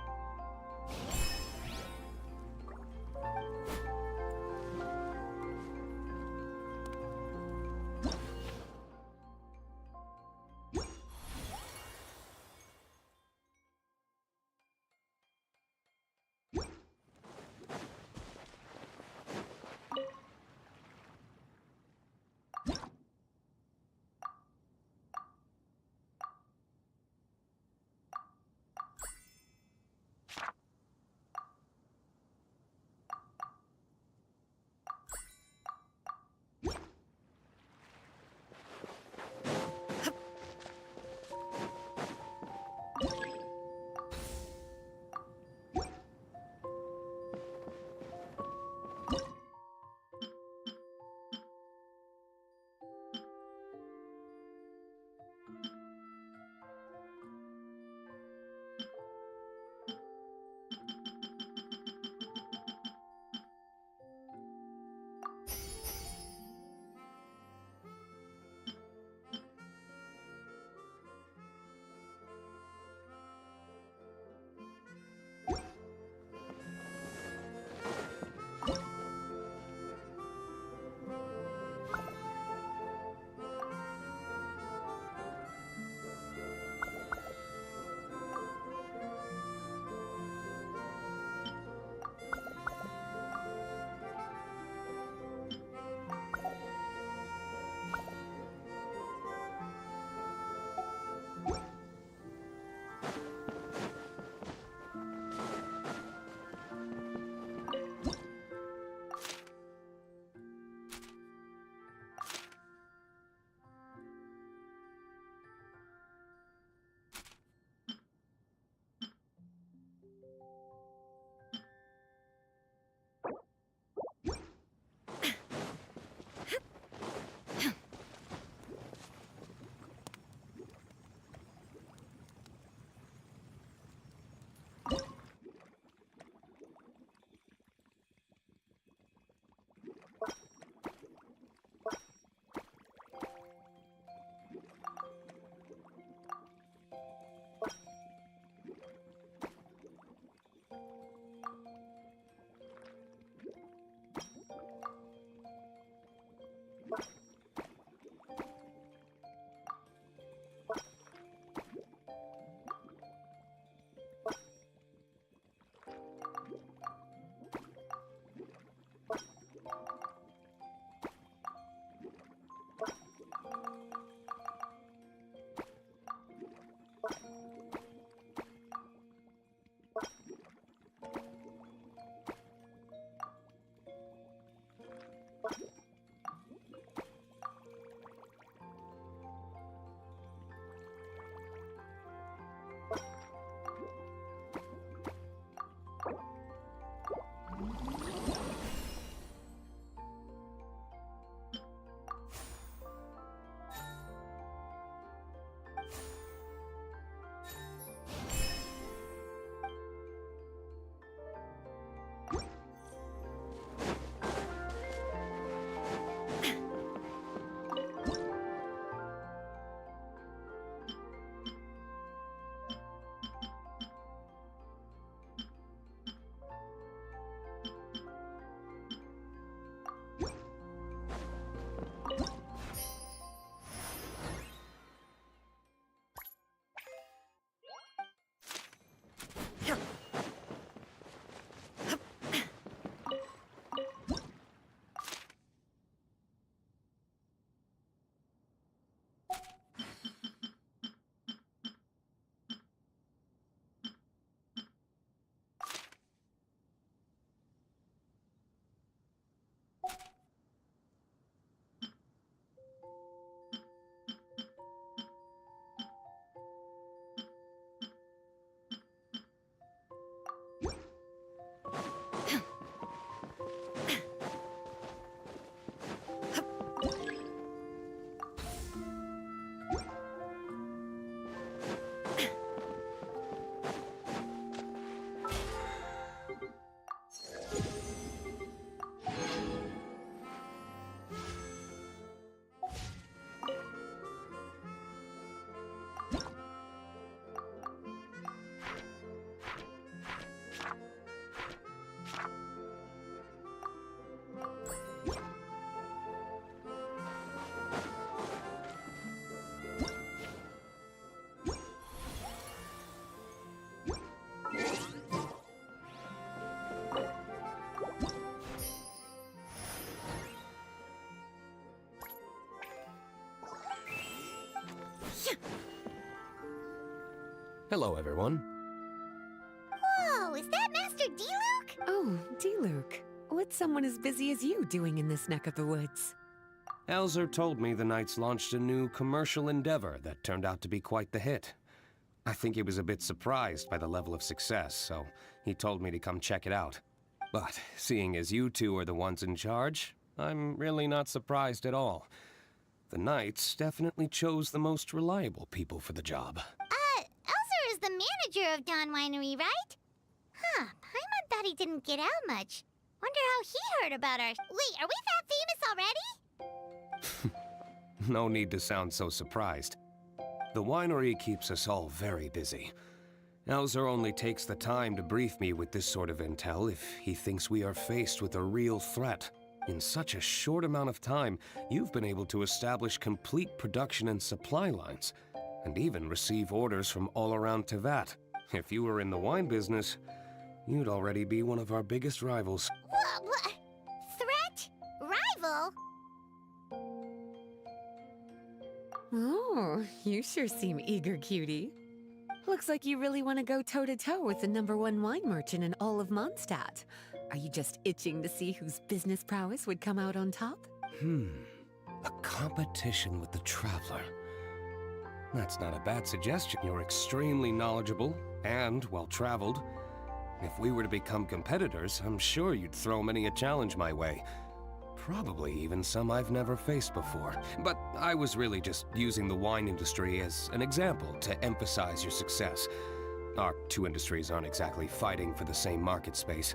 Hello, everyone. Whoa, is that Master D-Luke? Oh, D-Luke. What's someone as busy as you doing in this neck of the woods? Elzer told me the Knights launched a new commercial endeavor that turned out to be quite the hit. I think he was a bit surprised by the level of success, so he told me to come check it out. But seeing as you two are the ones in charge, I'm really not surprised at all. The Knights definitely chose the most reliable people for the job. Elzer is the manager of Dawn Winery, right? Huh, Paimon thought he didn't get out much. Wonder how he heard about our... Wait, are we that famous already? No need to sound so surprised. The winery keeps us all very busy. Elzer only takes the time to brief me with this sort of intel if he thinks we are faced with a real threat. In such a short amount of time, you've been able to establish complete production and supply lines, and even receive orders from all around Tevat. If you were in the wine business, you'd already be one of our biggest rivals. What? Threat? Rival? Oh, you sure seem eager, cutie. Looks like you really want to go toe-to-toe with the #1 wine merchant in all of Mondstadt. Are you just itching to see whose business prowess would come out on top? A competition with the Traveler. That's not a bad suggestion. You're extremely knowledgeable and well-traveled. If we were to become competitors, I'm sure you'd throw many a challenge my way. Probably even some I've never faced before. But I was really just using the wine industry as an example to emphasize your success. Our two industries aren't exactly fighting for the same market space.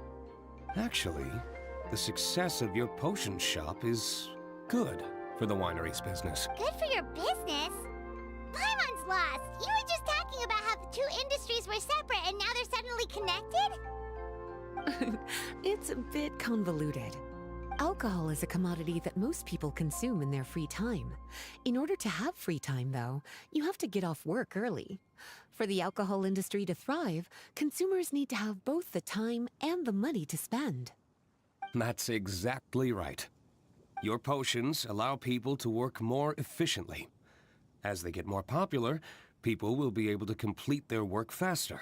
Actually, the success of your potion shop is good for the winery's business. Good for your business? Paimon's lost. You were just talking about how the two industries were separate and now they're suddenly connected? It's a bit convoluted. Alcohol is a commodity that most people consume in their free time. In order to have free time, though, you have to get off work early. For the alcohol industry to thrive, consumers need to have both the time and the money to spend. That's exactly right. Your potions allow people to work more efficiently. As they get more popular, people will be able to complete their work faster.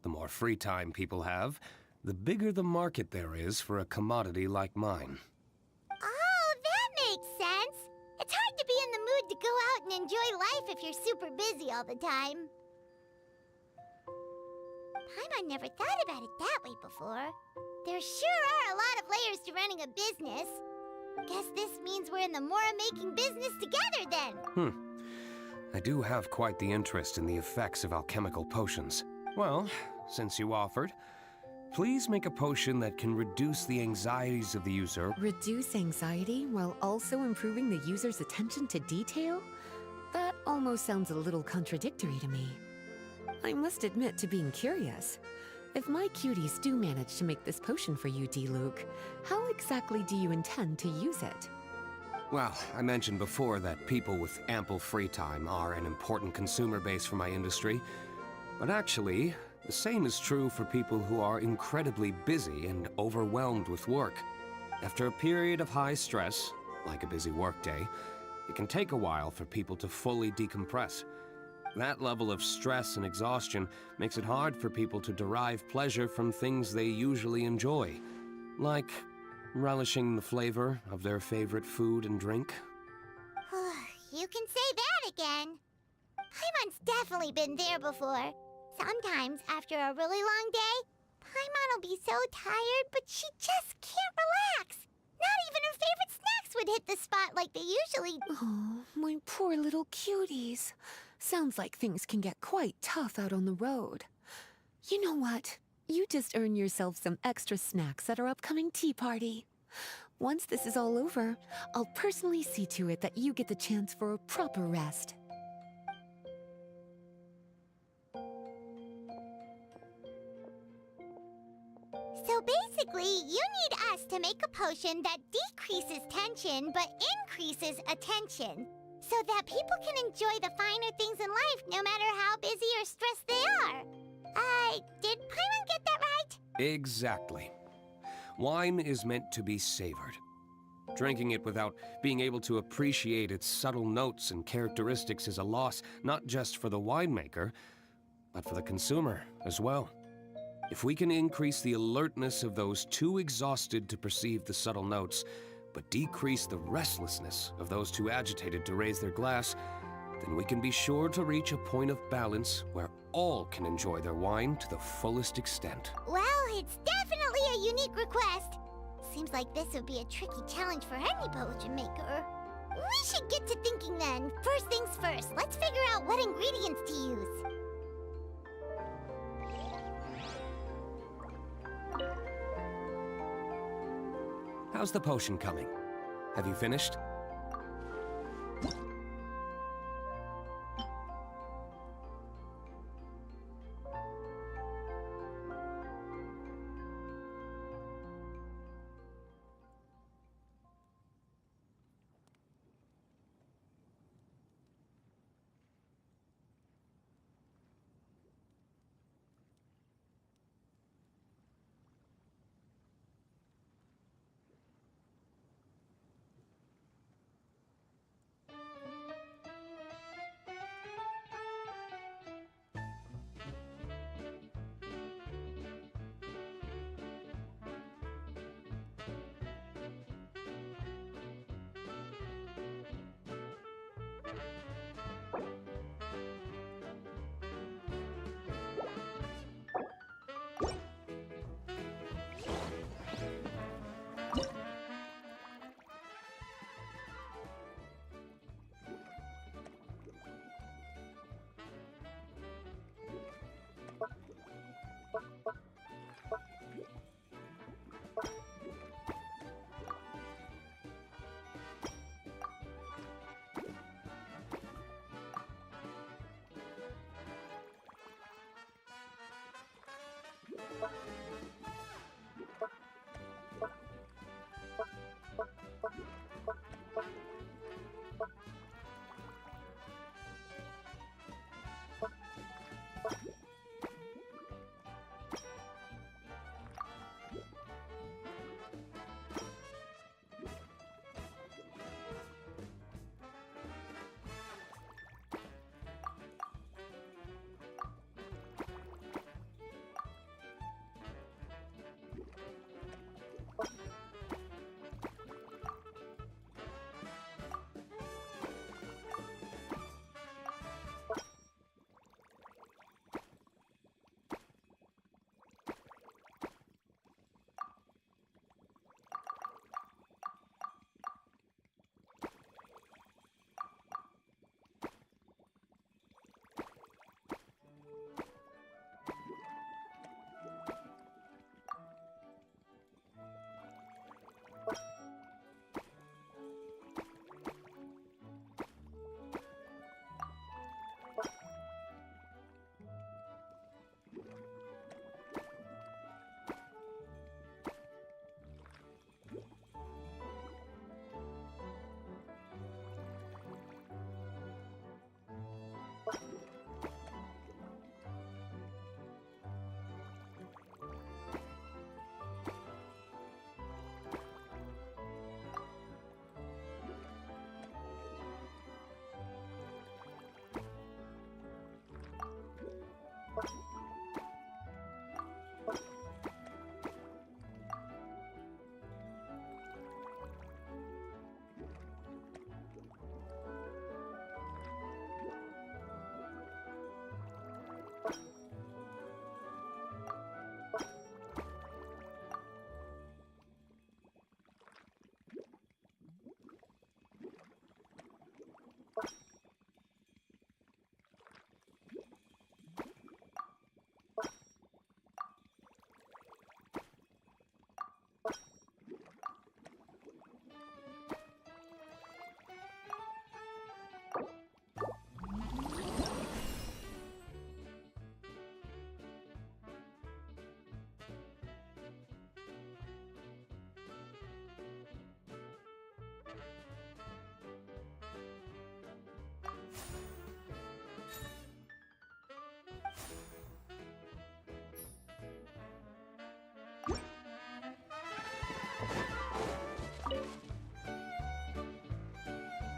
The more free time people have, the bigger the market there is for a commodity like mine. Oh, that makes sense. It's hard to be in the mood to go out and enjoy life if you're super busy all the time. Paimon never thought about it that way before. There sure are a lot of layers to running a business. Guess this means we're in the Mora-making business together then. I do have quite the interest in the effects of alchemical potions. Well, since you offered, please make a potion that can reduce the anxieties of the user. Reduce anxiety while also improving the user's attention to detail? That almost sounds a little contradictory to me. I must admit to being curious. If my cuties do manage to make this potion for you, D-Luke, how exactly do you intend to use it? Well, I mentioned before that people with ample free time are an important consumer base for my industry. But actually, the same is true for people who are incredibly busy and overwhelmed with work. After a period of high stress, like a busy workday, it can take a while for people to fully decompress. That level of stress and exhaustion makes it hard for people to derive pleasure from things they usually enjoy, like relishing the flavor of their favorite food and drink. You can say that again. Paimon's definitely been there before. Sometimes, after a really long day, Paimon will be so tired, but she just can't relax. Not even her favorite snacks would hit the spot like they usually... Oh, my poor little cuties. Sounds like things can get quite tough out on the road. You know what? You just earn yourself some extra snacks at our upcoming tea party. Once this is all over, I'll personally see to it that you get the chance for a proper rest. So basically, you need us to make a potion that decreases tension but increases attention, so that people can enjoy the finer things in life no matter how busy or stressed they are. Did Paimon get that right? Exactly. Wine is meant to be savored. Drinking it without being able to appreciate its subtle notes and characteristics is a loss not just for the winemaker, but for the consumer as well. If we can increase the alertness of those too exhausted to perceive the subtle notes, but decrease the restlessness of those too agitated to raise their glass, then we can be sure to reach a point of balance where all can enjoy their wine to the fullest extent. Well, it's definitely a unique request. Seems like this would be a tricky challenge for any potion maker. We should get to thinking then. First things first, let's figure out what ingredients to use. How's the potion coming? Have you finished?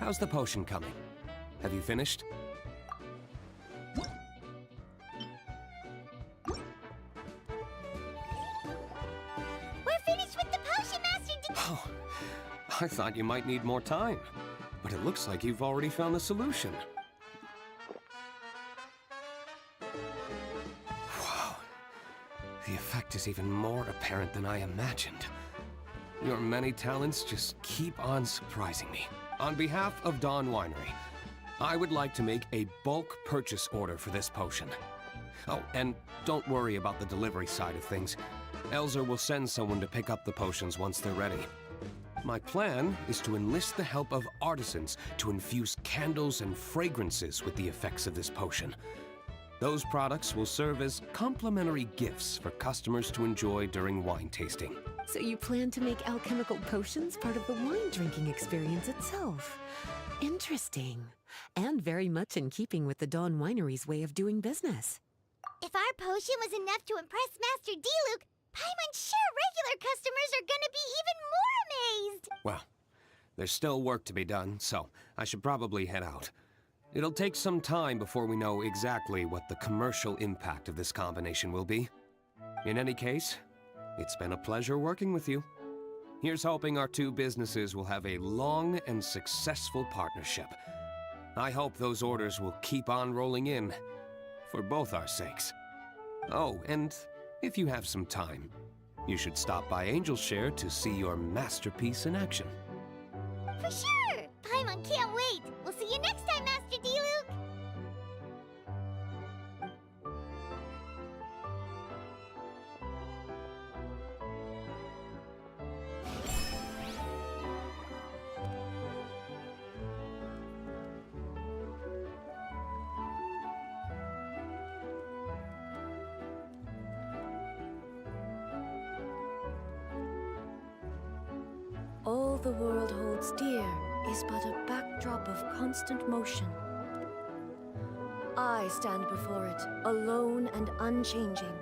How's the potion coming? Have you finished? We're finished with the potion, Master D. Oh, I thought you might need more time. But it looks like you've already found the solution. Wow. The effect is even more apparent than I imagined. Your many talents just keep on surprising me. On behalf of Dawn Winery, I would like to make a bulk purchase order for this potion. Oh, and don't worry about the delivery side of things. Elzer will send someone to pick up the potions once they're ready. My plan is to enlist the help of artisans to infuse candles and fragrances with the effects of this potion. Those products will serve as complimentary gifts for customers to enjoy during wine tasting. So you plan to make alchemical potions part of the wine drinking experience itself. Interesting. And very much in keeping with the Dawn Winery's way of doing business. If our potion was enough to impress Master D-Luke, Paimon's sure regular customers are gonna be even more amazed! Well, there's still work to be done, so I should probably head out. It'll take some time before we know exactly what the commercial impact of this combination will be. In any case, it's been a pleasure working with you. Here's hoping our two businesses will have a long and successful partnership. I hope those orders will keep on rolling in, for both our sakes. Oh, and if you have some time, you should stop by Angel's Share to see your masterpiece in action. For sure! Paimon can't wait! We'll see you next time, Master D-Luke! All the world holds dear is but a backdrop of constant motion. I stand before it, alone and unchanging.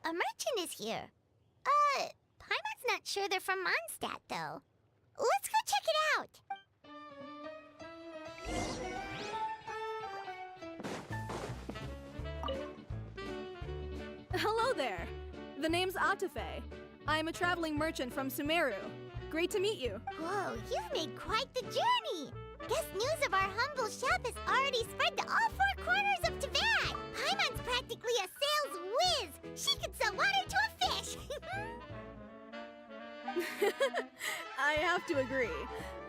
a merchant is here. Paimon's not sure they're from Mondstadt, though. Let's go check it out. Hello there. The name's Atafe. I'm a traveling merchant from Sumeru. Great to meet you. Whoa, you've made quite the journey. Guess news of our humble shop has already spread to all four corners of Teyvat. Paimon's practically a sales whiz. She could sell water to a fish. I have to agree.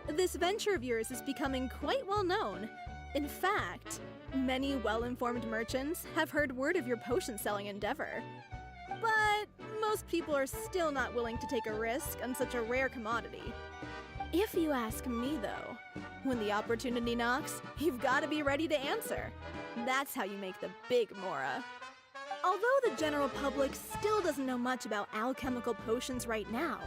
This venture of yours is becoming quite well known. In fact, many well-informed merchants have heard word of your potion-selling endeavor. But most people are still not willing to take a risk on such a rare commodity. If you ask me, though, when the opportunity knocks, you've got to be ready to answer. That's how you make the big Mora. Although the general public still doesn't know much about alchemical potions right now,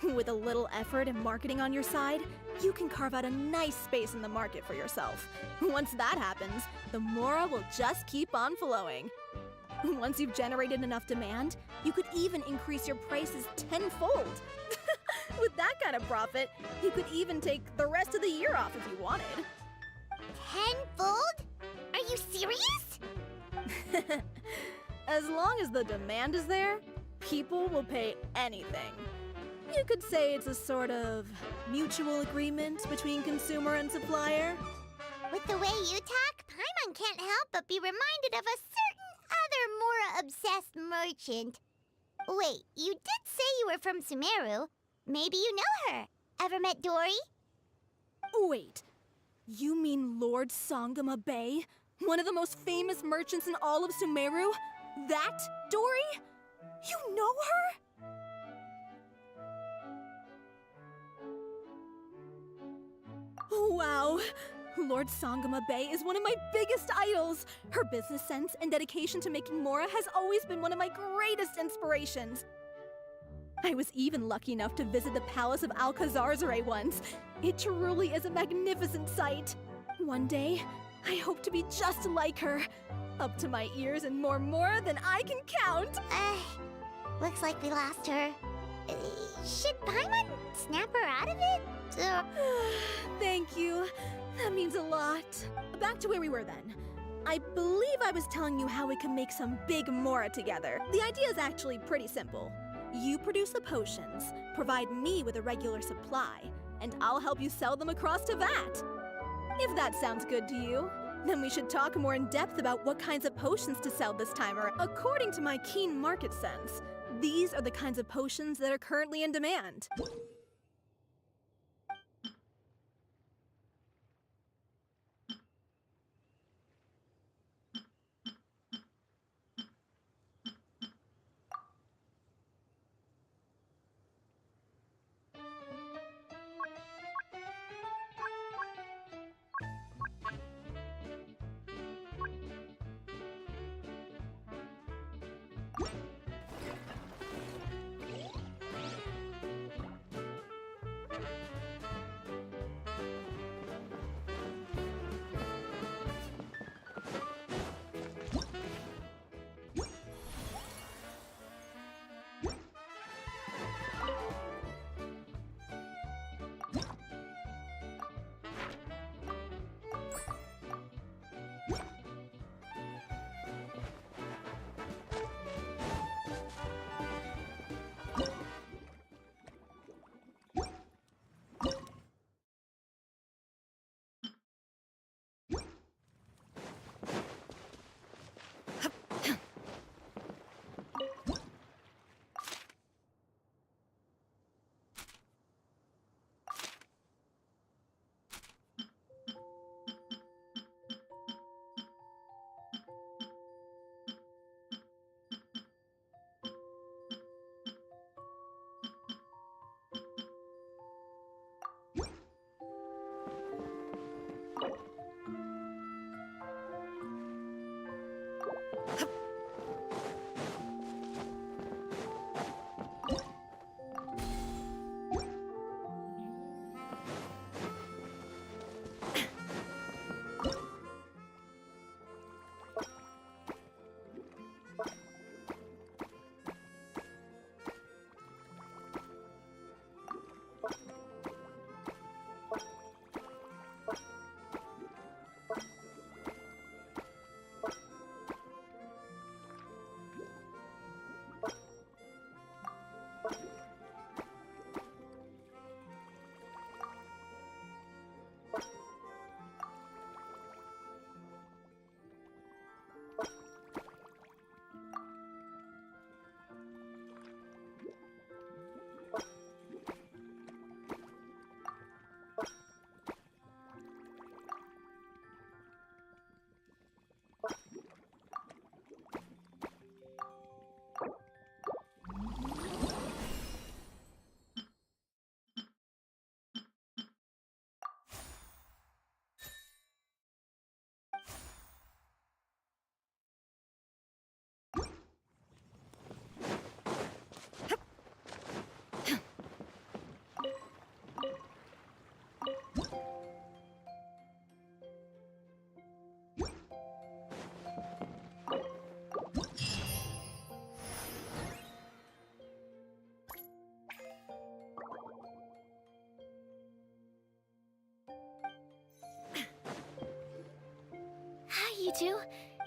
with a little effort and marketing on your side, you can carve out a nice space in the market for yourself. Once that happens, the Mora will just keep on flowing. Once you've generated enough demand, you could even increase your prices tenfold. With that kind of profit, you could even take the rest of the year off if you wanted. Tenfold? Are you serious? As long as the demand is there, people will pay anything. You could say it's a sort of mutual agreement between consumer and supplier. With the way you talk, Paimon can't help but be reminded of a certain other Mora-obsessed merchant. Wait, you did say you were from Sumeru. Maybe you know her. Ever met Dory? Wait, you mean Lord Sangama Bay? One of the most famous merchants in all of Sumeru? That Dory? You know her? Wow! Lord Sangama Bay is one of my biggest idols! Her business sense and dedication to making Mora has always been one of my greatest inspirations. I was even lucky enough to visit the Palace of Alcazarzare once. It truly is a magnificent sight. One day, I hope to be just like her. Up to my ears in more Mora than I can count! Looks like we lost her. Should Paimon snap her out of it? Thank you. That means a lot. Back to where we were then. I believe I was telling you how we can make some big Mora together. The idea is actually pretty simple. You produce the potions, provide me with a regular supply, and I'll help you sell them across Teyvat. If that sounds good to you, then we should talk more in depth about what kinds of potions to sell this time around. According to my keen market sense, these are the kinds of potions that are currently in demand.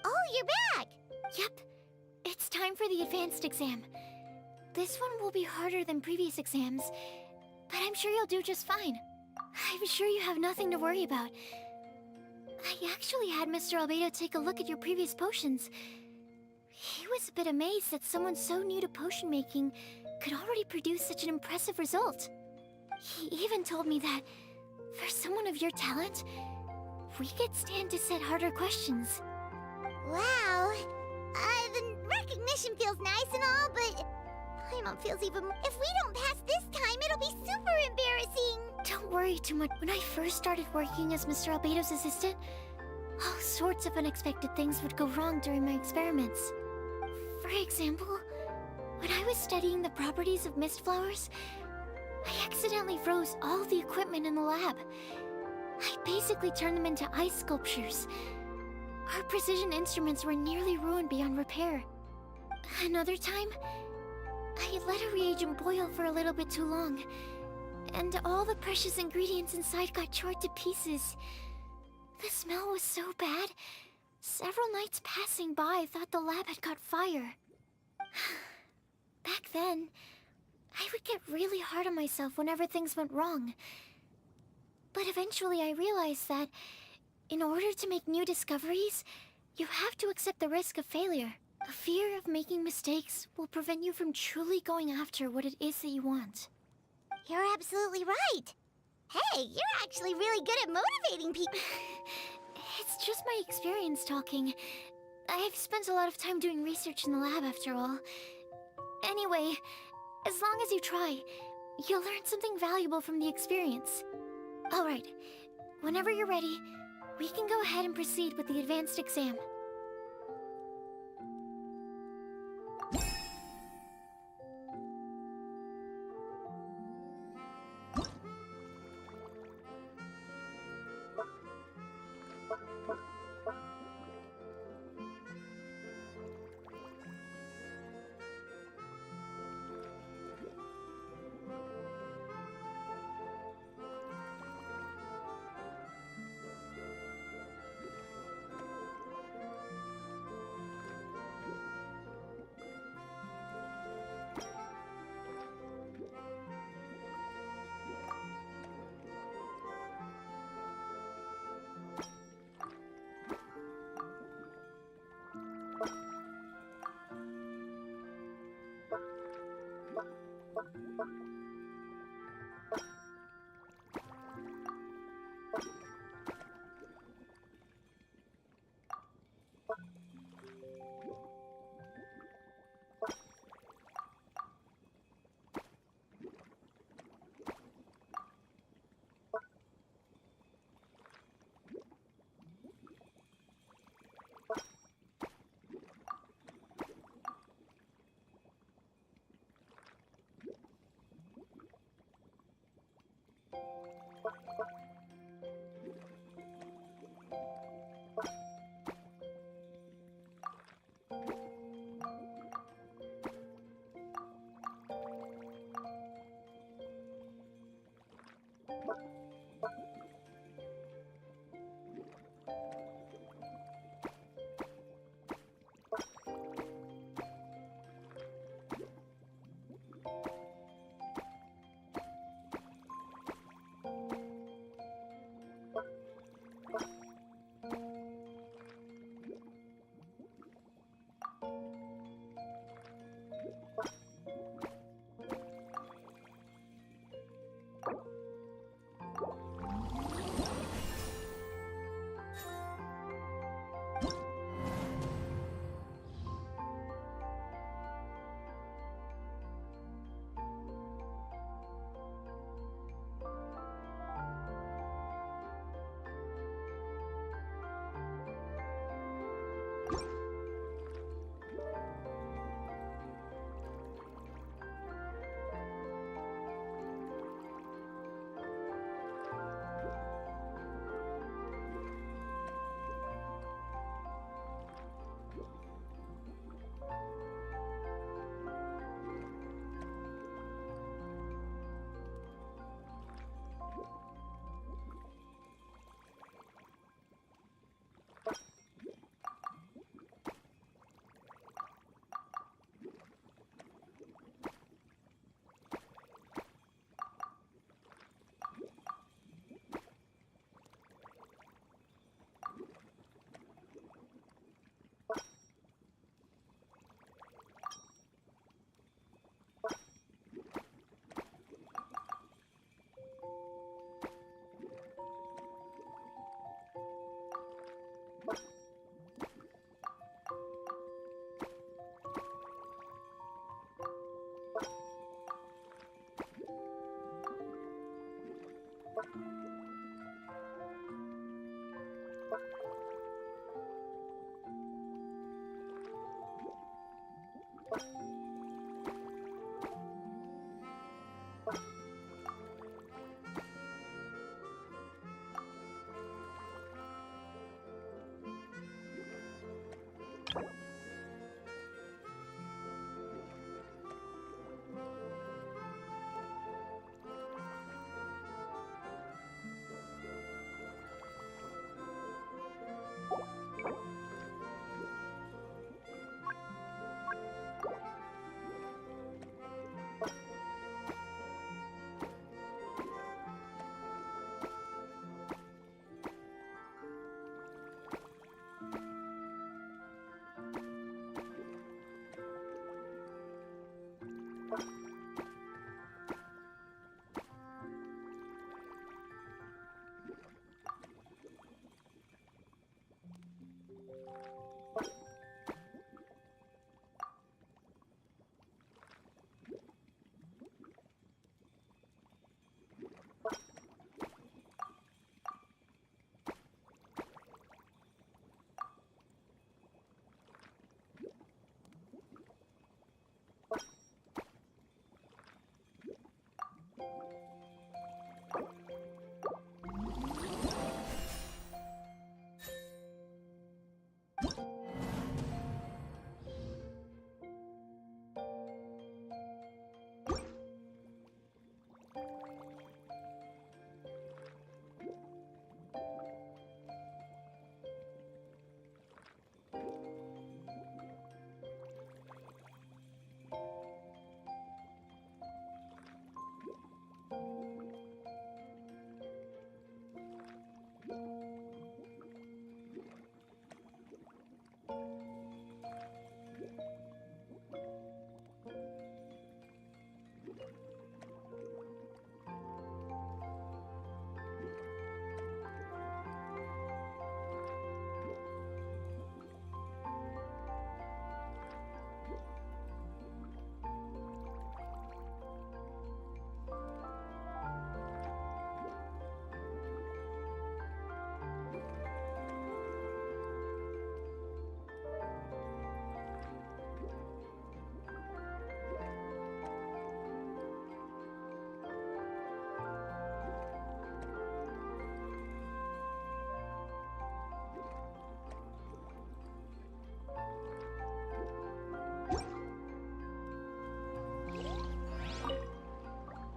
Oh, you're back! Yep. It's time for the advanced exam. This one will be harder than previous exams, but I'm sure you'll do just fine. I'm sure you have nothing to worry about. I actually had Mr. Albedo take a look at your previous potions. He was a bit amazed that someone so new to potion making could already produce such an impressive result. He even told me that, for someone of your talent, we could stand to set harder questions. Wow. The recognition feels nice and all, but Paimon feels even more. If we don't pass this time, it'll be super embarrassing. Don't worry too much. When I first started working as Mr. Albedo's assistant, all sorts of unexpected things would go wrong during my experiments. For example, when I was studying the properties of mist flowers, I accidentally froze all the equipment in the lab. I basically turned them into ice sculptures. Our precision instruments were nearly ruined beyond repair. Another time, I let a reagent boil for a little bit too long, and all the precious ingredients inside got charred to pieces. The smell was so bad, several nights passing by thought the lab had caught fire. Back then, I would get really hard on myself whenever things went wrong. But eventually I realized that in order to make new discoveries, you have to accept the risk of failure. A fear of making mistakes will prevent you from truly going after what it is that you want. You're absolutely right. Hey, you're actually really good at motivating people. It's just my experience talking. I've spent a lot of time doing research in the lab after all. Anyway, as long as you try, you'll learn something valuable from the experience. Alright, whenever you're ready, we can go ahead and proceed with the advanced exam.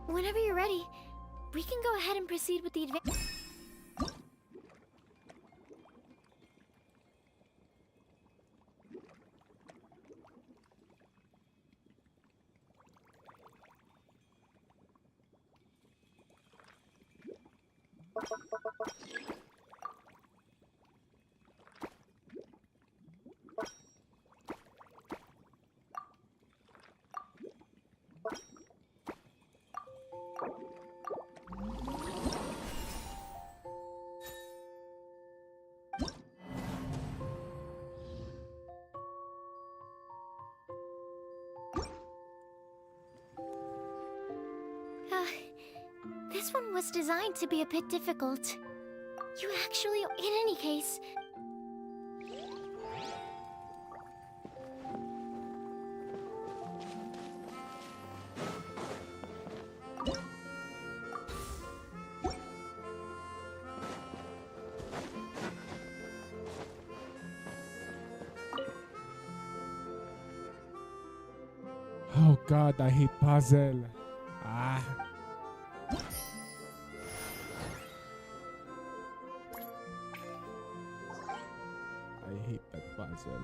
Whenever you're ready, we can go ahead and proceed with the advance. This one was designed to be a bit difficult. You actually, in any case... Oh god, I hate puzzle. Ah. I hate that puzzle.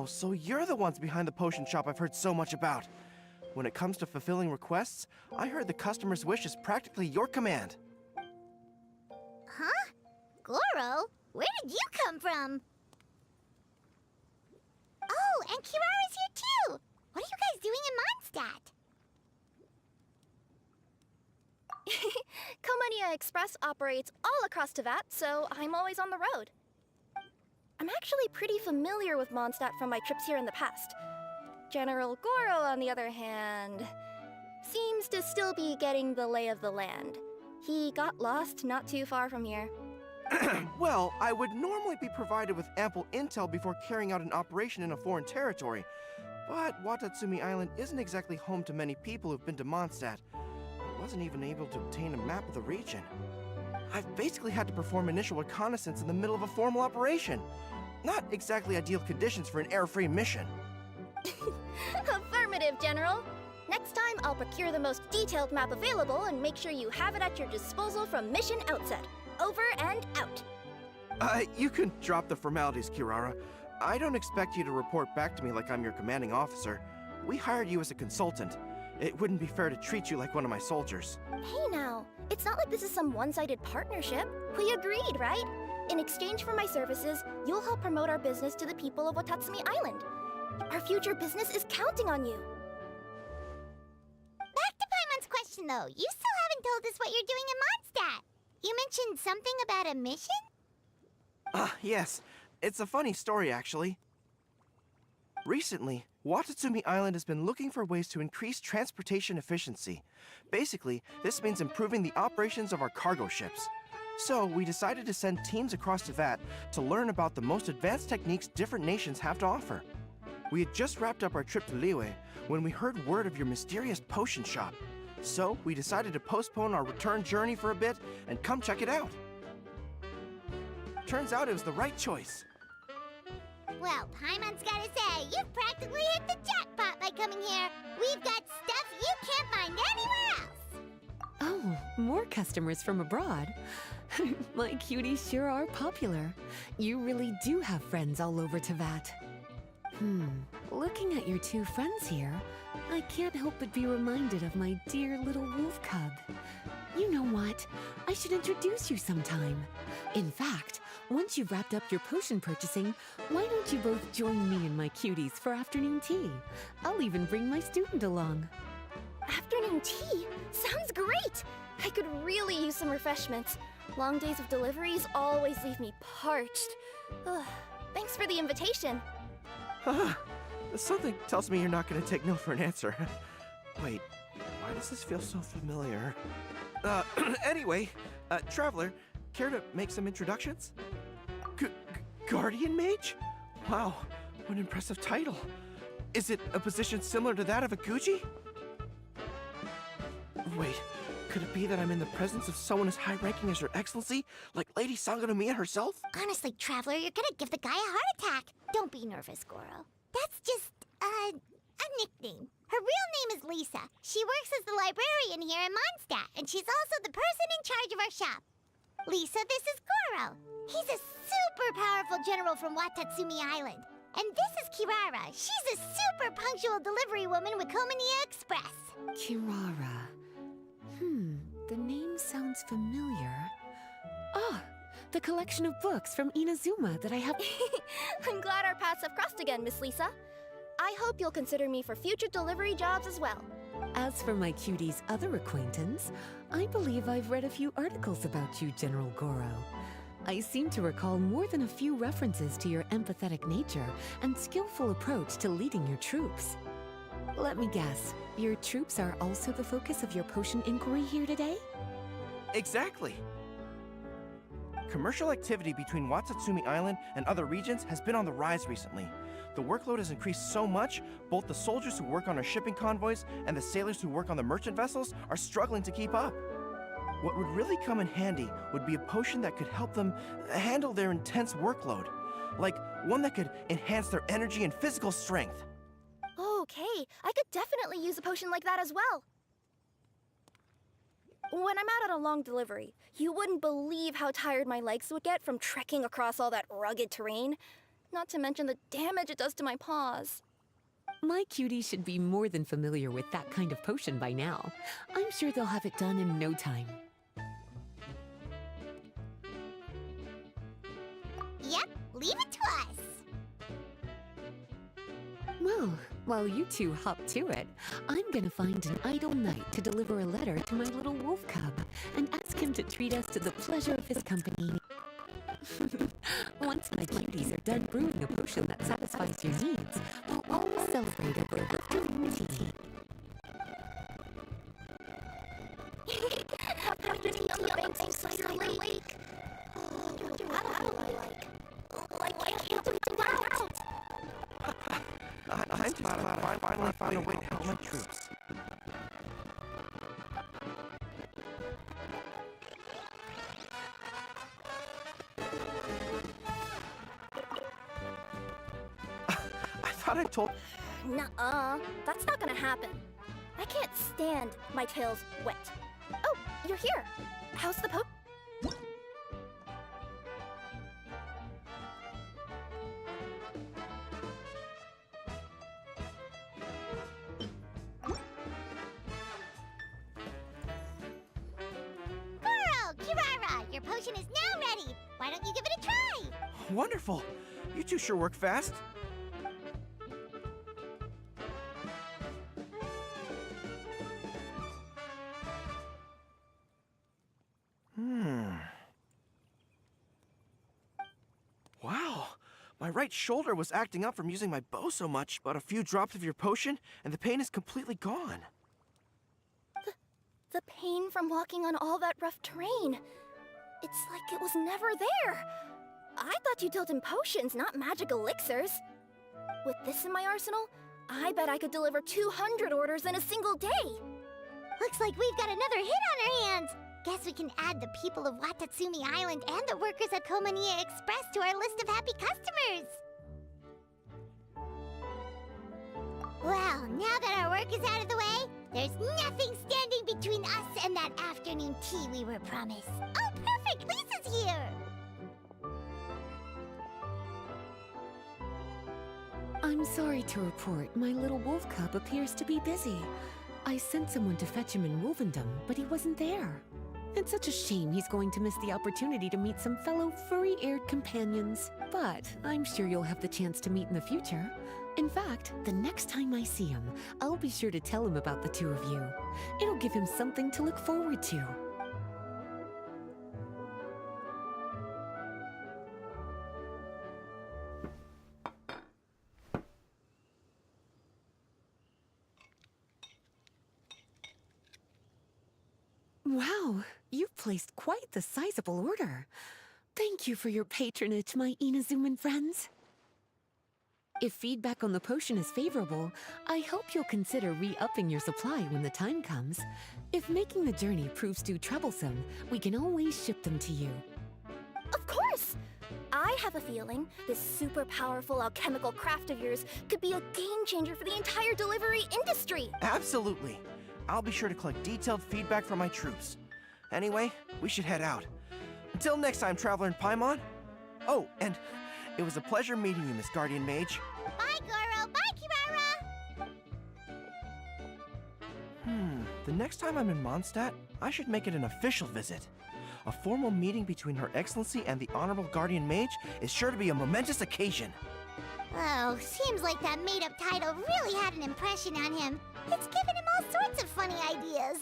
Oh, so you're the ones behind the potion shop I've heard so much about. When it comes to fulfilling requests, I heard the customer's wish is practically your command. Huh? Goro? Where did you come from? Oh, and Kirara's here too! What are you guys doing in Mondstadt? Comania Express operates all across Teyvat, so I'm always on the road. I'm actually pretty familiar with Mondstadt from my trips here in the past. General Goro, on the other hand, seems to still be getting the lay of the land. He got lost not too far from here. Well, I would normally be provided with ample intel before carrying out an operation in a foreign territory, but Watatsumi Island isn't exactly home to many people who've been to Mondstadt. I wasn't even able to obtain a map of the region. I've basically had to perform initial reconnaissance in the middle of a formal operation. Not exactly ideal conditions for an air-free mission. Affirmative, General. Next time, I'll procure the most detailed map available and make sure you have it at your disposal from mission outset. Over and out. You can drop the formalities, Kirara. I don't expect you to report back to me like I'm your commanding officer. We hired you as a consultant. It wouldn't be fair to treat you like one of my soldiers. Hey now, it's not like this is some one-sided partnership. We agreed, right? In exchange for my services, you'll help promote our business to the people of Watatsumi Island. Our future business is counting on you. Back to Paimon's question though, you still haven't told us what you're doing in Mondstadt. You mentioned something about a mission? Yes. It's a funny story, actually. Recently, Watatsumi Island has been looking for ways to increase transportation efficiency. Basically, this means improving the operations of our cargo ships. So, we decided to send teams across Teyvat to learn about the most advanced techniques different nations have to offer. We had just wrapped up our trip to Liyue when we heard word of your mysterious potion shop. So, we decided to postpone our return journey for a bit and come check it out. Turns out it was the right choice. Well, Paimon's gotta say, you've practically hit the jackpot by coming here. We've got stuff you can't find anywhere else. Oh, more customers from abroad. My cuties sure are popular. You really do have friends all over Teyvat. Looking at your two friends here, I can't help but be reminded of my dear little wolf cub. You know what? I should introduce you sometime. In fact, once you've wrapped up your potion purchasing, why don't you both join me and my cuties for afternoon tea? I'll even bring my student along. Afternoon tea? Sounds great! I could really use some refreshments. Long days of deliveries always leave me parched. Ugh. Thanks for the invitation. Something tells me you're not going to take no for an answer. Wait, why does this feel so familiar? Anyway, Traveler, care to make some introductions? Guardian Mage? Wow, what an impressive title. Is it a position similar to that of a Guji? Wait, could it be that I'm in the presence of someone as high-ranking as Your Excellency, like Lady Sangonomiya herself? Honestly, Traveler, you're gonna give the guy a heart attack. Don't be nervous, Goro. That's just, a nickname. Her real name is Lisa. She works as the librarian here in Mondstadt, and she's also the person in charge of our shop. Lisa, this is Goro. He's a super powerful general from Watatsumi Island. And this is Kirara. She's a super punctual delivery woman with Comania Express. Kirara. The name sounds familiar. Ah, the collection of books from Inazuma that I have... I'm glad our paths have crossed again, Miss Lisa. I hope you'll consider me for future delivery jobs as well. As for my cutie's other acquaintance, I believe I've read a few articles about you, General Goro. I seem to recall more than a few references to your empathetic nature and skillful approach to leading your troops. Let me guess, your troops are also the focus of your potion inquiry here today? Exactly. Commercial activity between Watatsumi Island and other regions has been on the rise recently. The workload has increased so much, both the soldiers who work on our shipping convoys and the sailors who work on the merchant vessels are struggling to keep up. What would really come in handy would be a potion that could help them handle their intense workload. Like one that could enhance their energy and physical strength. Okay, I could definitely use a potion like that as well. When I'm out on a long delivery, you wouldn't believe how tired my legs would get from trekking across all that rugged terrain. Not to mention the damage it does to my paws. My cutie should be more than familiar with that kind of potion by now. I'm sure they'll have it done in no time. Yep, leave it to us. Well, while you two hop to it, I'm gonna find an idle knight to deliver a letter to my little wolf cub and ask him to treat us to the pleasure of his company. Once my cuties are done brewing a potion that satisfies your needs, we'll all celebrate over a afternoon tea. After tea on the banks of Cider Lake. How do I like? I can't wait to get out. I'm just glad I finally found a way to help my troops. I thought I told... Nuh-uh. That's not gonna happen. I can't stand my tails wet. Oh, you're here. How's the poke? Kirara, your potion is now ready. Why don't you give it a try? Wonderful! You two sure work fast. Wow, my right shoulder was acting up from using my bow so much, but a few drops of your potion, and the pain is completely gone. The pain from walking on all that rough terrain. It's like it was never there. I thought you dealt in potions, not magic elixirs. With this in my arsenal, I bet I could deliver 200 orders in a single day. Looks like we've got another hit on our hands. Guess we can add the people of Watatsumi Island and the workers at Komania Express to our list of happy customers. Well, now that our work is out of the way, there's nothing standing between us and that afternoon tea we were promised. Oh, perfect! Lisa's here! I'm sorry to report, my little wolf cub appears to be busy. I sent someone to fetch him in Wolvendom, but he wasn't there. It's such a shame he's going to miss the opportunity to meet some fellow furry-eared companions. But I'm sure you'll have the chance to meet in the future. In fact, the next time I see him, I'll be sure to tell him about the two of you. It'll give him something to look forward to. Wow, you've placed quite the sizable order. Thank you for your patronage, my Inazuman friends. If feedback on the potion is favorable, I hope you'll consider re-upping your supply when the time comes. If making the journey proves too troublesome, we can always ship them to you. Of course! I have a feeling this super powerful alchemical craft of yours could be a game changer for the entire delivery industry. Absolutely. I'll be sure to collect detailed feedback from my troops. Anyway, we should head out. Until next time, Traveler in Paimon. Oh, and it was a pleasure meeting you, Miss Guardian Mage. Bye, Goro! Bye, Kirara! The next time I'm in Mondstadt, I should make it an official visit. A formal meeting between Her Excellency and the Honorable Guardian Mage is sure to be a momentous occasion. Oh, seems like that made-up title really had an impression on him. It's given him all sorts of funny ideas.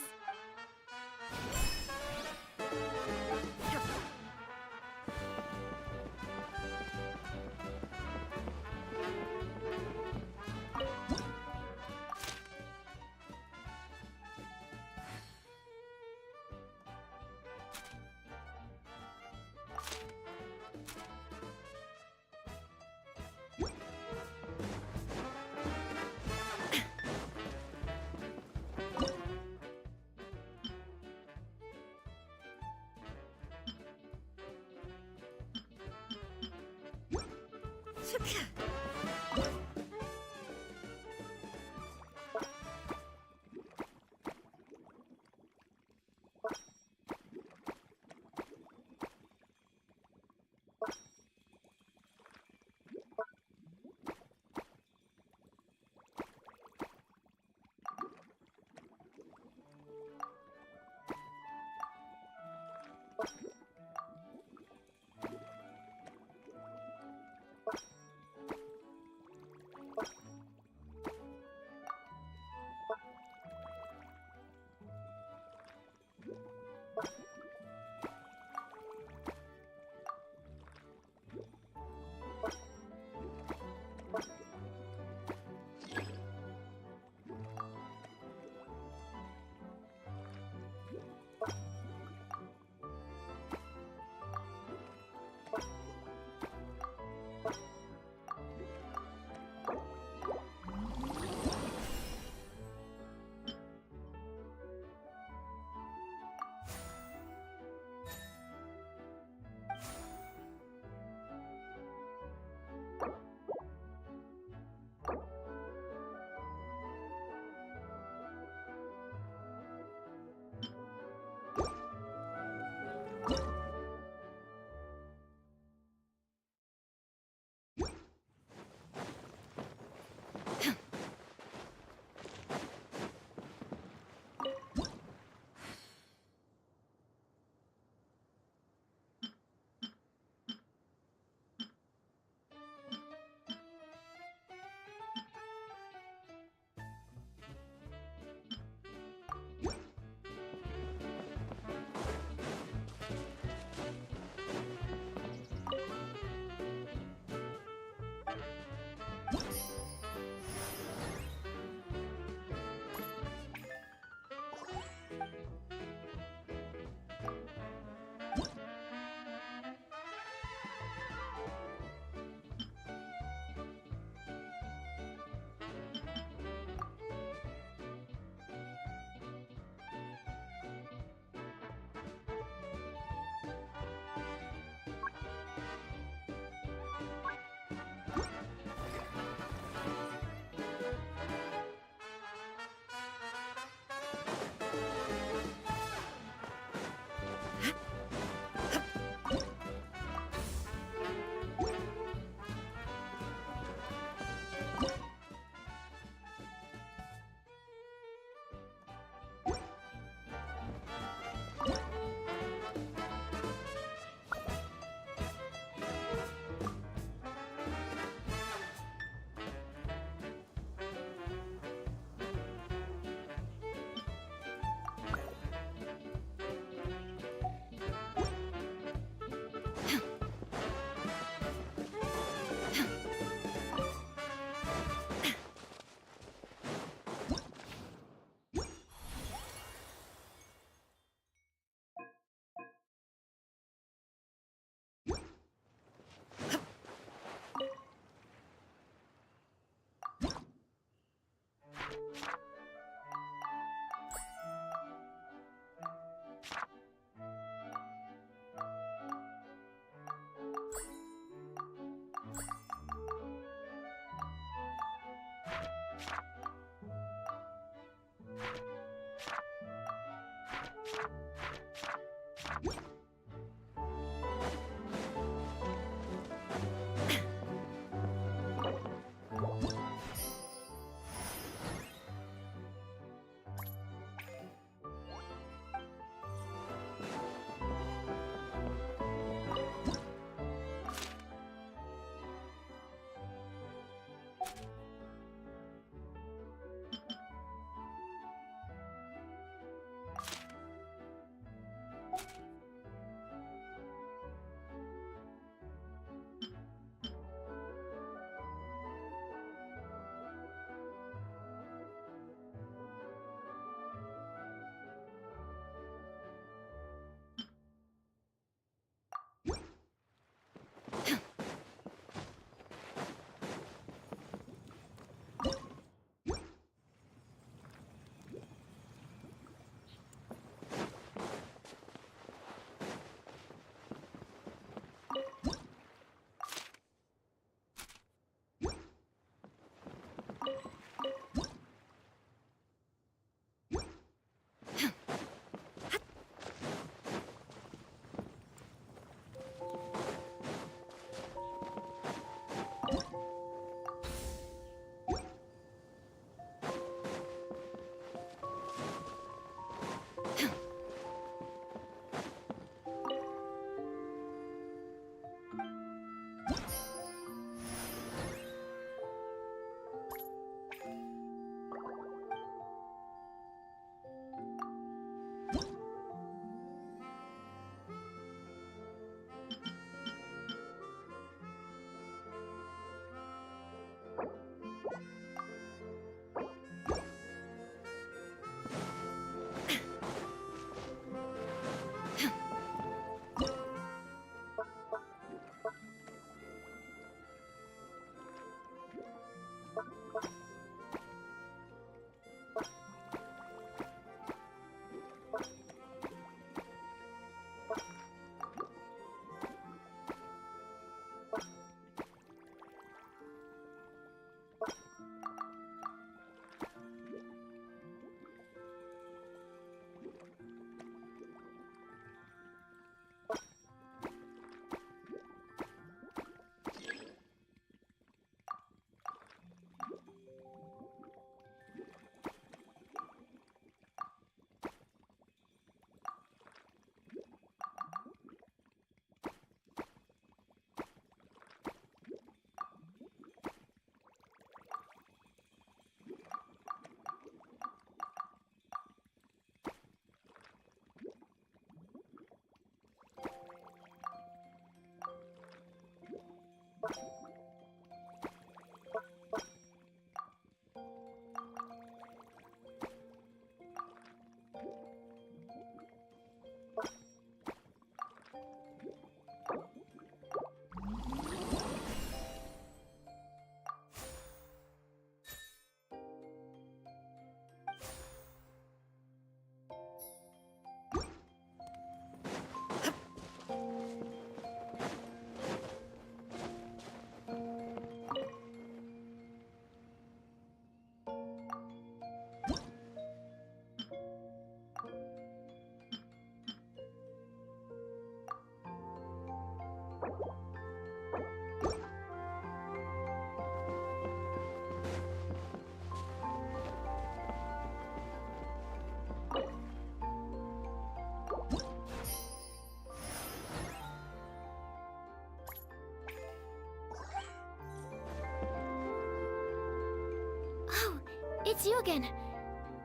it's you again.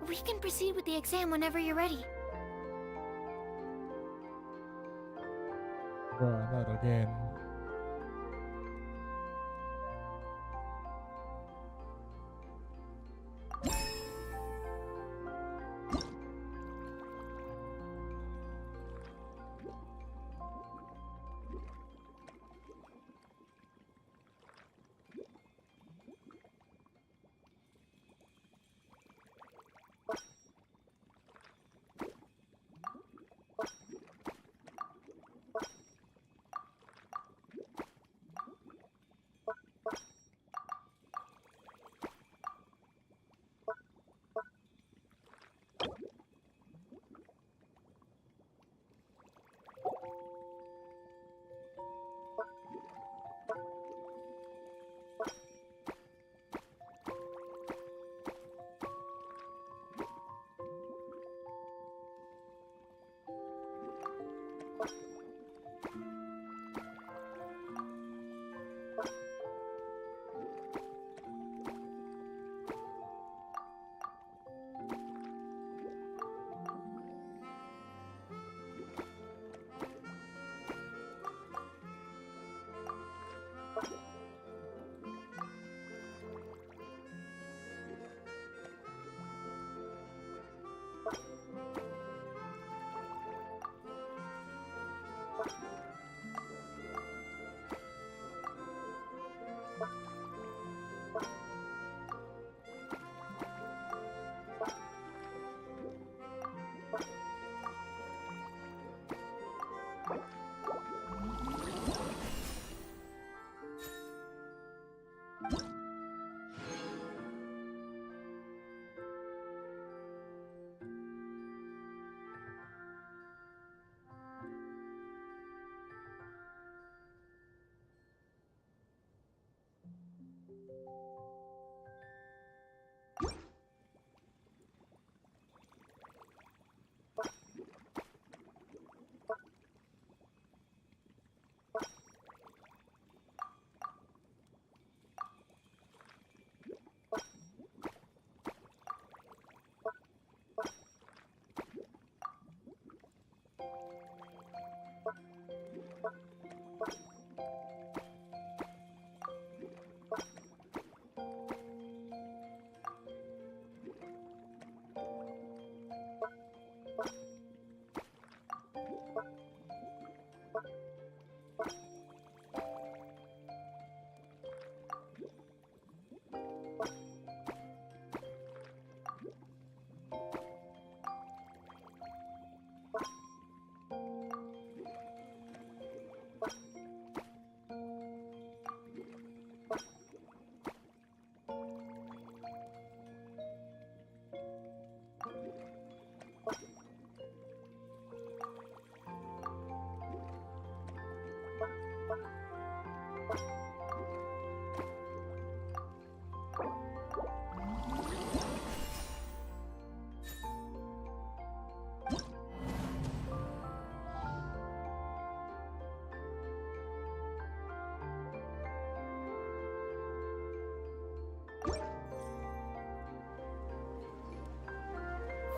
We can proceed with the exam whenever you're ready. Bruh, not again.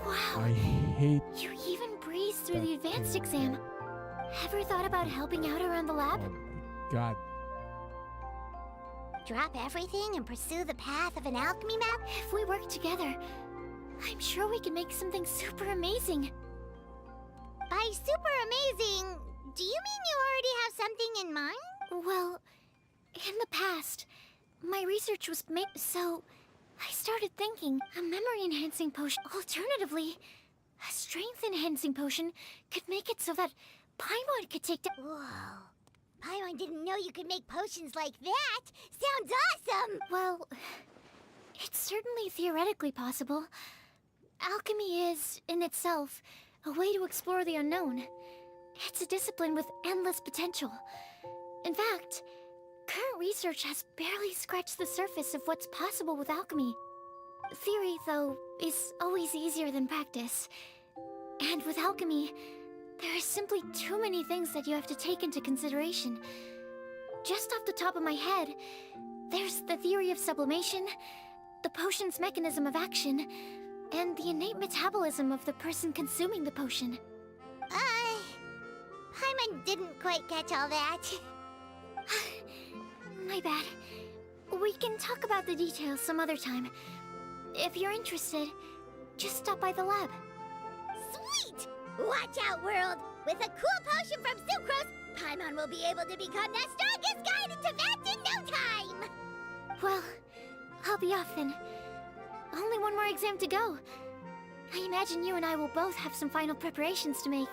Wow. I hate. You even breezed through the advanced exam. Ever thought about helping out around the lab? Oh my god. Drop everything and pursue the path of an alchemy map? If we work together, I'm sure we can make something super amazing. By super amazing, do you mean you already have something in mind? Well, in the past, my research was made, so I started thinking a memory-enhancing potion. Alternatively, a strength-enhancing potion could make it so that Paimon could take down. Whoa. Paimon didn't know you could make potions like that. Sounds awesome! Well, it's certainly theoretically possible. Alchemy is, in itself, a way to explore the unknown. It's a discipline with endless potential. In fact, current research has barely scratched the surface of what's possible with alchemy. Theory, though, is always easier than practice. And with alchemy, there are simply too many things that you have to take into consideration. Just off the top of my head, there's the theory of sublimation, the potion's mechanism of action, and the innate metabolism of the person consuming the potion. Paimon didn't quite catch all that. My bad. We can talk about the details some other time. If you're interested, just stop by the lab. Sweet! Watch out, world! With a cool potion from Sucrose, Paimon will be able to become the strongest guide in Teyvat in no time! Well, I'll be off then. Only one more exam to go. I imagine you and I will both have some final preparations to make.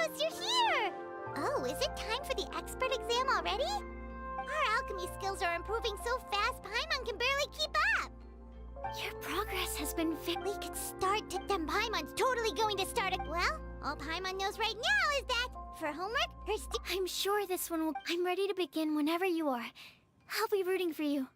Marcus, you're here! Oh, is it time for the expert exam already? Our alchemy skills are improving so fast, Paimon can barely keep up! Your progress has been We could start to... Then Paimon's totally going to start a... Well, all Paimon knows right now is that... For homework, I'm sure this one will... I'm ready to begin whenever you are. I'll be rooting for you.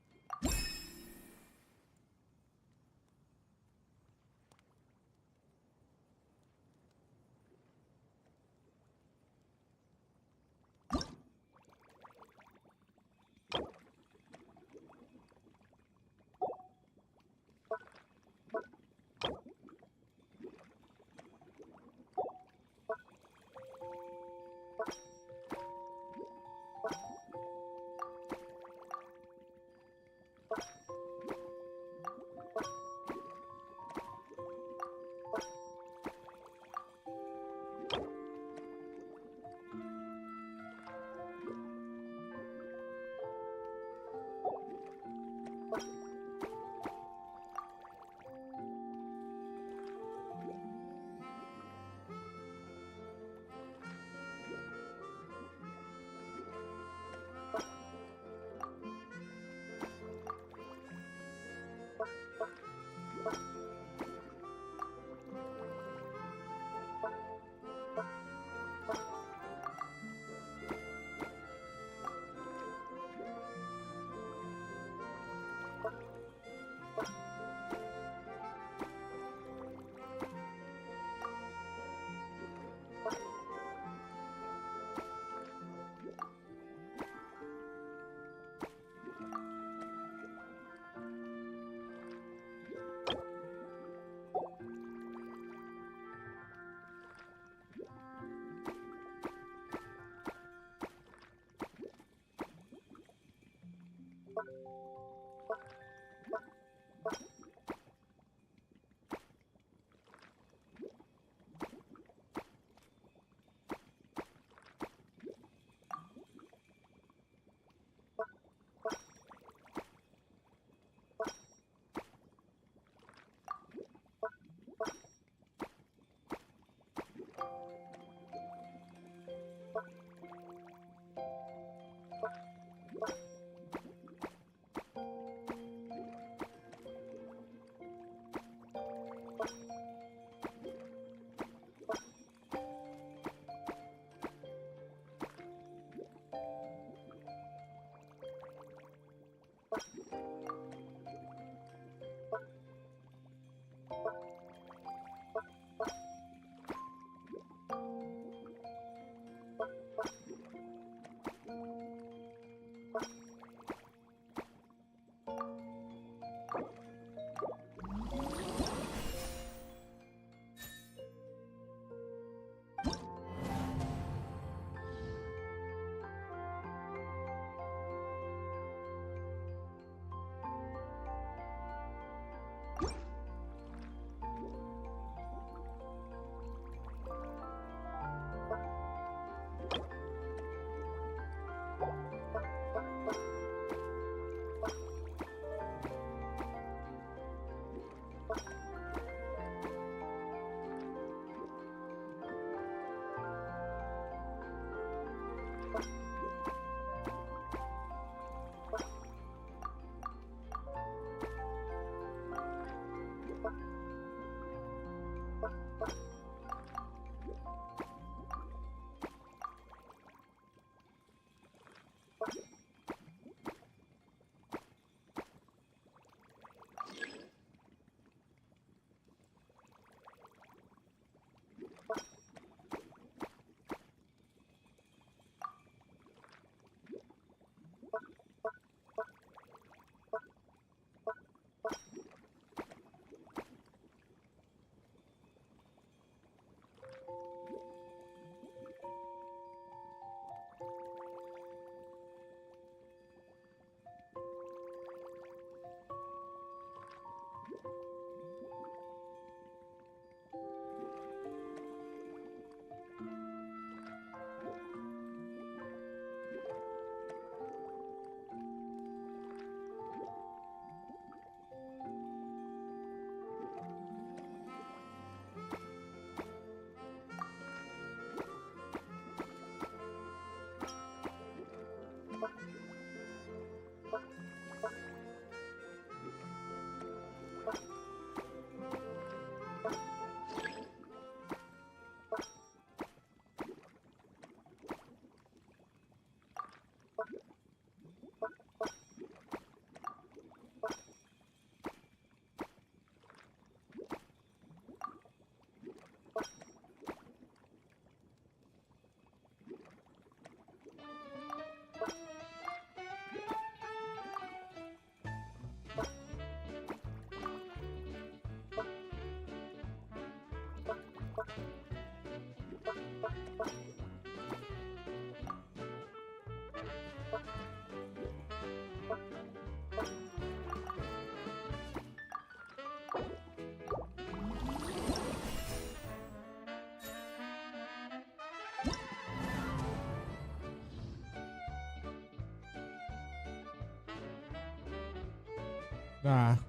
Nah, I'm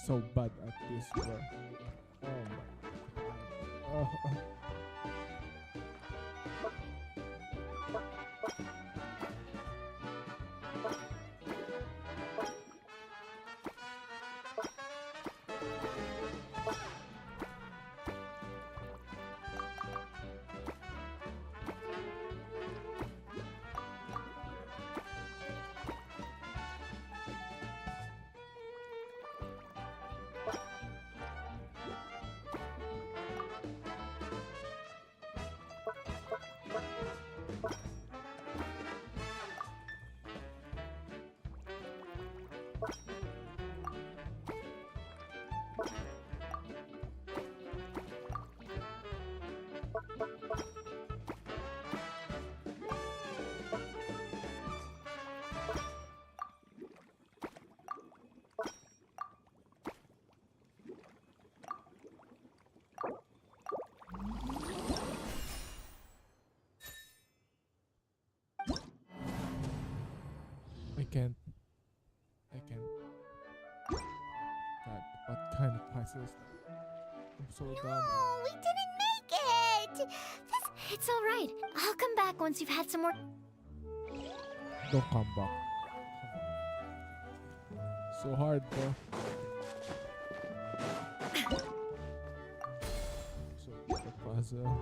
so bad at this, bro. Oh my god. Oh. I can't. God, what kind of puzzle is that? I'm so dumb. No, we didn't make it! It's alright. I'll come back once you've had some more. Don't come back. So hard, bro. So the puzzle.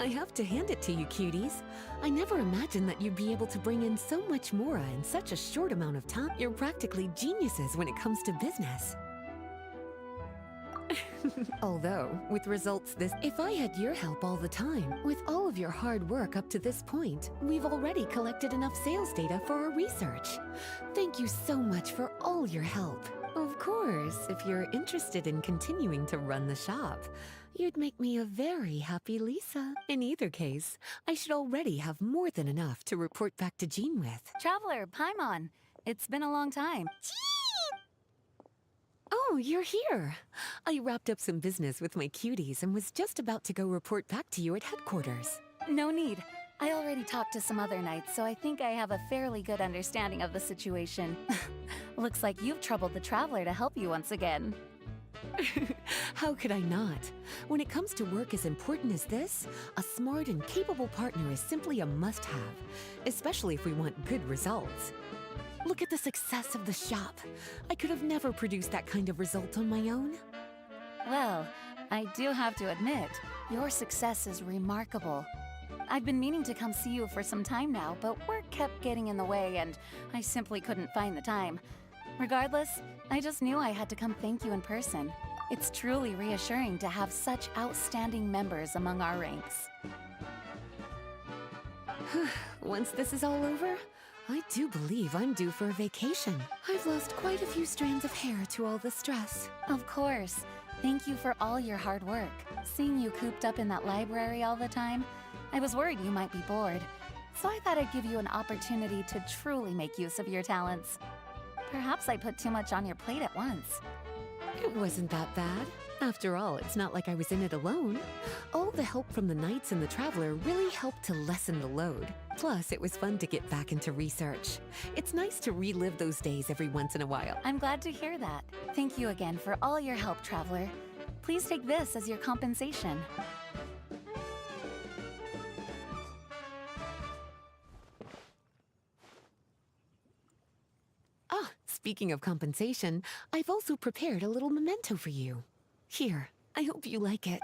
I have to hand it to you, cuties. I never imagined that you'd be able to bring in so much mora in such a short amount of time. You're practically geniuses when it comes to business. Although, with results this, if I had your help all the time, with all of your hard work up to this point, we've already collected enough sales data for our research. Thank you so much for all your help. Of course, if you're interested in continuing to run the shop, you'd make me a very happy Lisa. In either case, I should already have more than enough to report back to Jean with. Traveler, Paimon, it's been a long time. Oh, you're here. I wrapped up some business with my cuties and was just about to go report back to you at headquarters. No need. I already talked to some other knights, so I think I have a fairly good understanding of the situation. Looks like you've troubled the Traveler to help you once again. How could I not? When it comes to work as important as this, a smart and capable partner is simply a must-have, especially if we want good results. Look at the success of the shop. I could have never produced that kind of result on my own. Well, I do have to admit, your success is remarkable. I've been meaning to come see you for some time now, but work kept getting in the way and I simply couldn't find the time. Regardless, I just knew I had to come thank you in person. It's truly reassuring to have such outstanding members among our ranks. Once this is all over, I do believe I'm due for a vacation. I've lost quite a few strands of hair to all the stress. Of course. Thank you for all your hard work. Seeing you cooped up in that library all the time, I was worried you might be bored. So I thought I'd give you an opportunity to truly make use of your talents. Perhaps I put too much on your plate at once. It wasn't that bad. After all, it's not like I was in it alone. All the help from the Knights and the Traveler really helped to lessen the load. Plus, it was fun to get back into research. It's nice to relive those days every once in a while. I'm glad to hear that. Thank you again for all your help, Traveler. Please take this as your compensation. Ah, speaking of compensation, I've also prepared a little memento for you. Here, I hope you like it.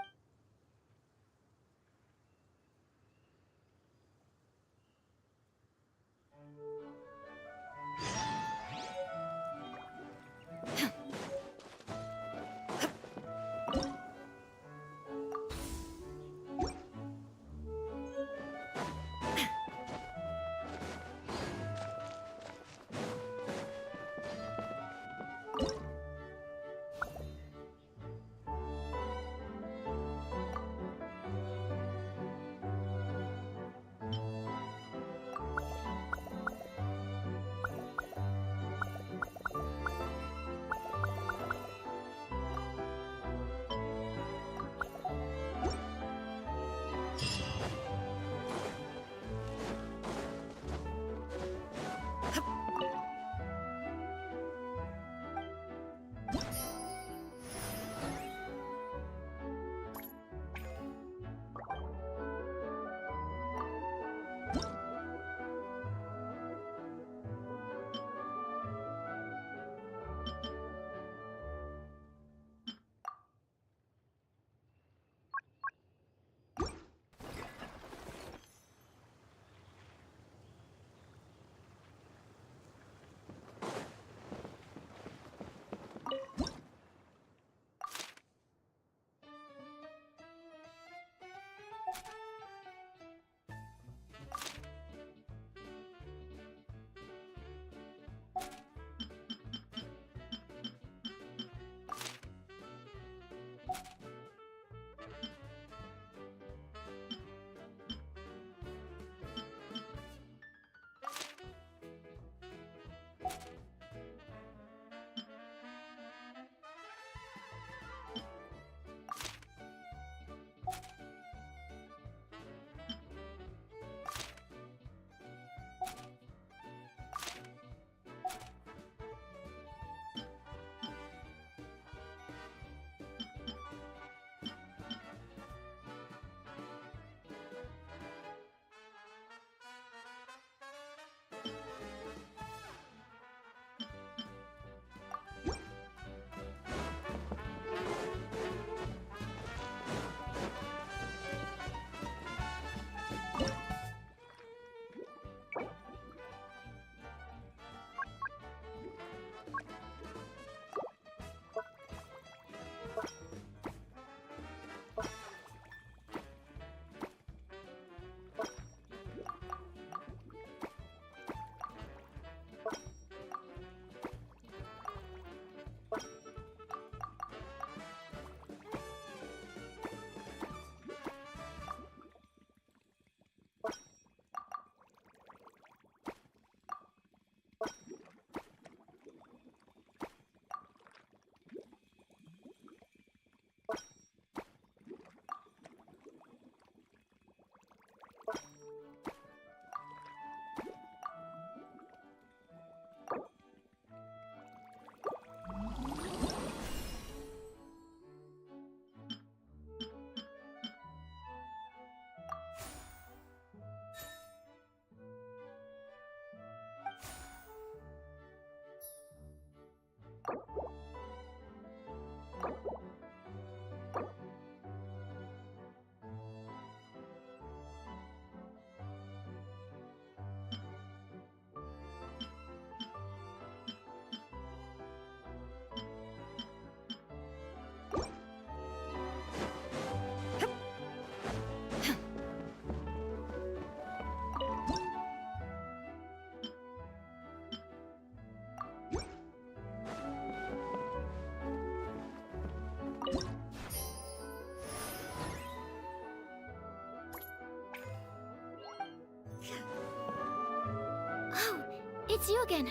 it's you again.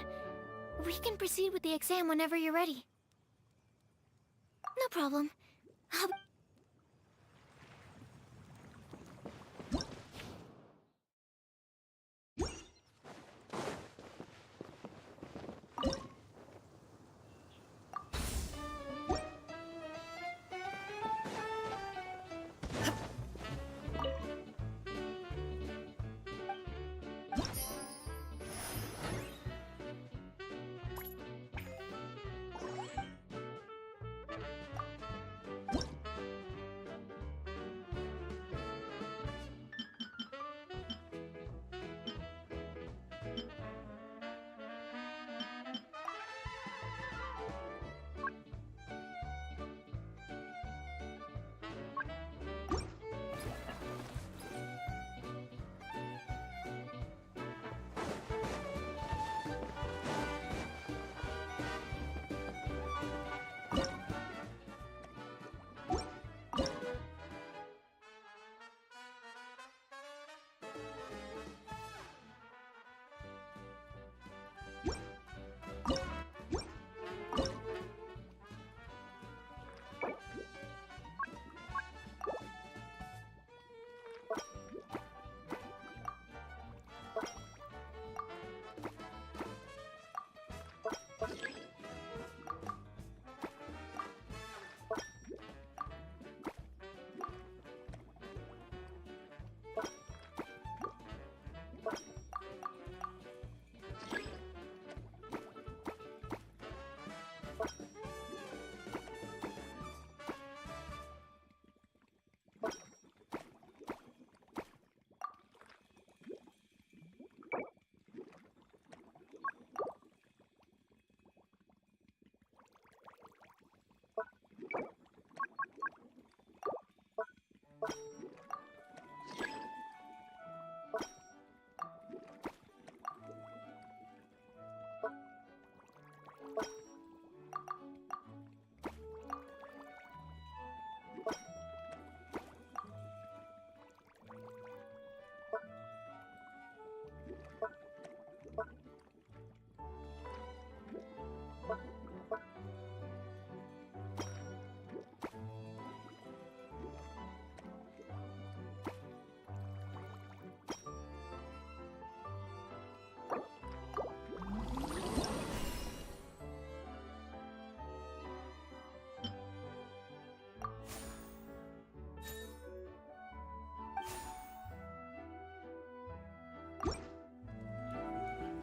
We can proceed with the exam whenever you're ready. No problem.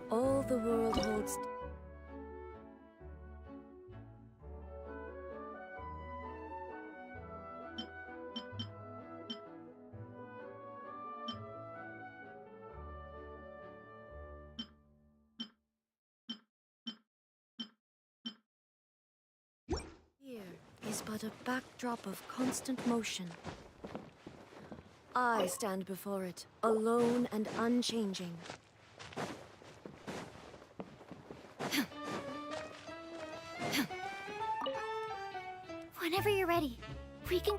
All the world holds... Here is but a backdrop of constant motion. I stand before it, alone and unchanging. Whenever you're ready, we can...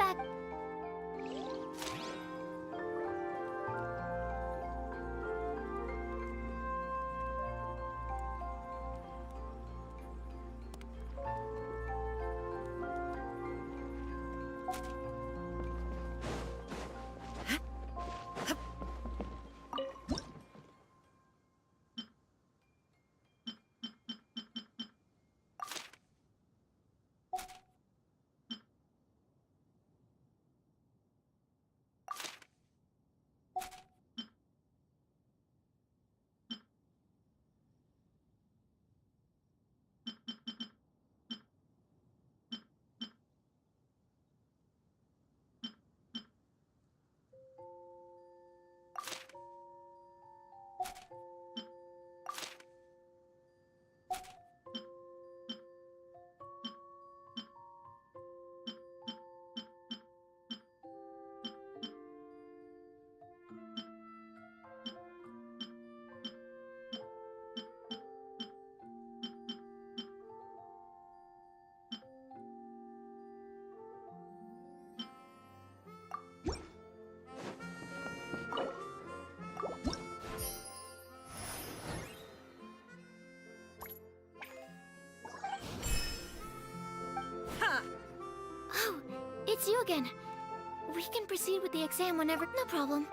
back. Oh, it's you again. We can proceed with the exam whenever. No problem.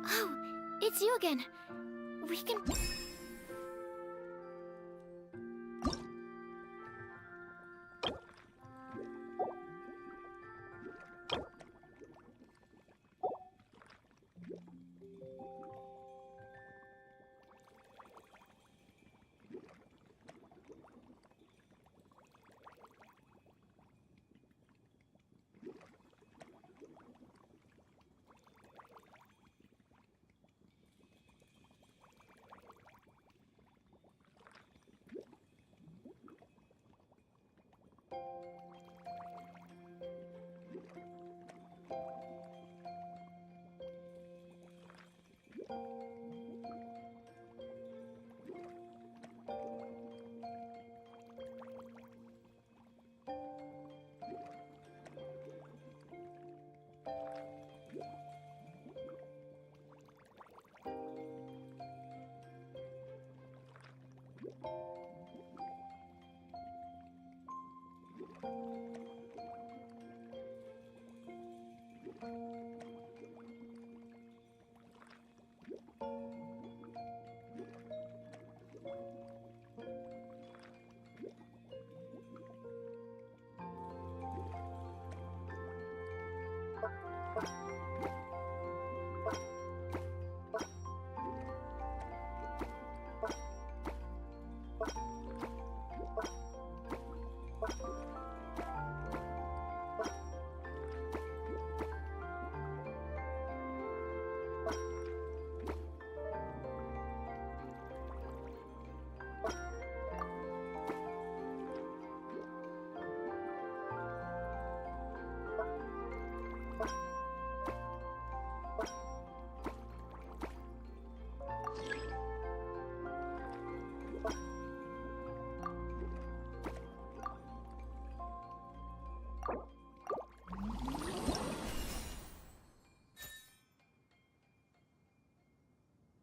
Oh, it's you again. We can...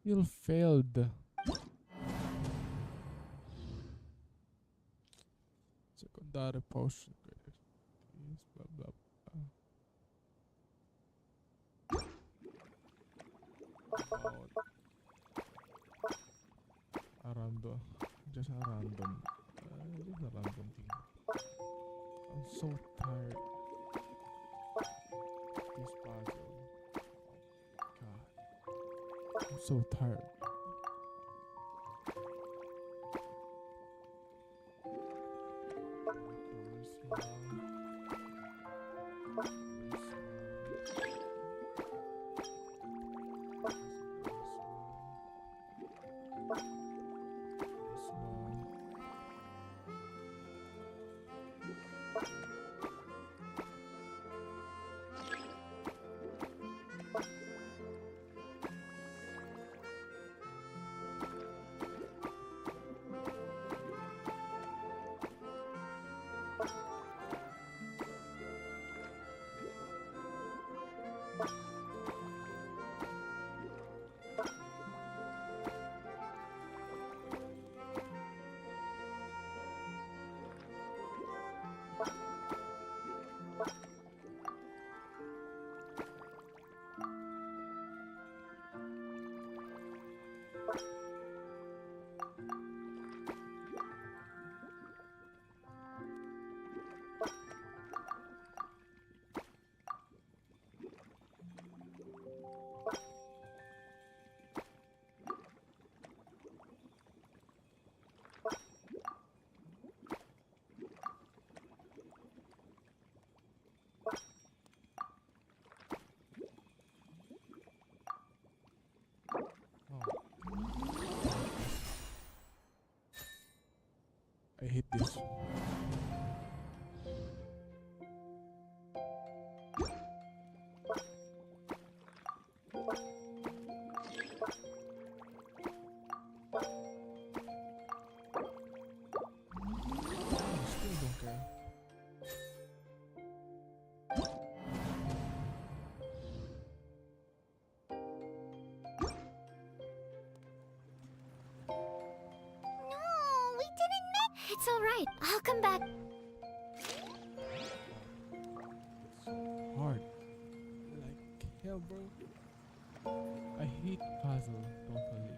You failed. Secondary potion. Yes, blah blah blah. A random, just a random, just a random thing. I'm so tired. This puzzle. God, I'm so tired. I hate this. Still don't care. No, we didn't make... It's alright. I'll come back. It's hard. Like hell, bro. I sweet puzzle, totally.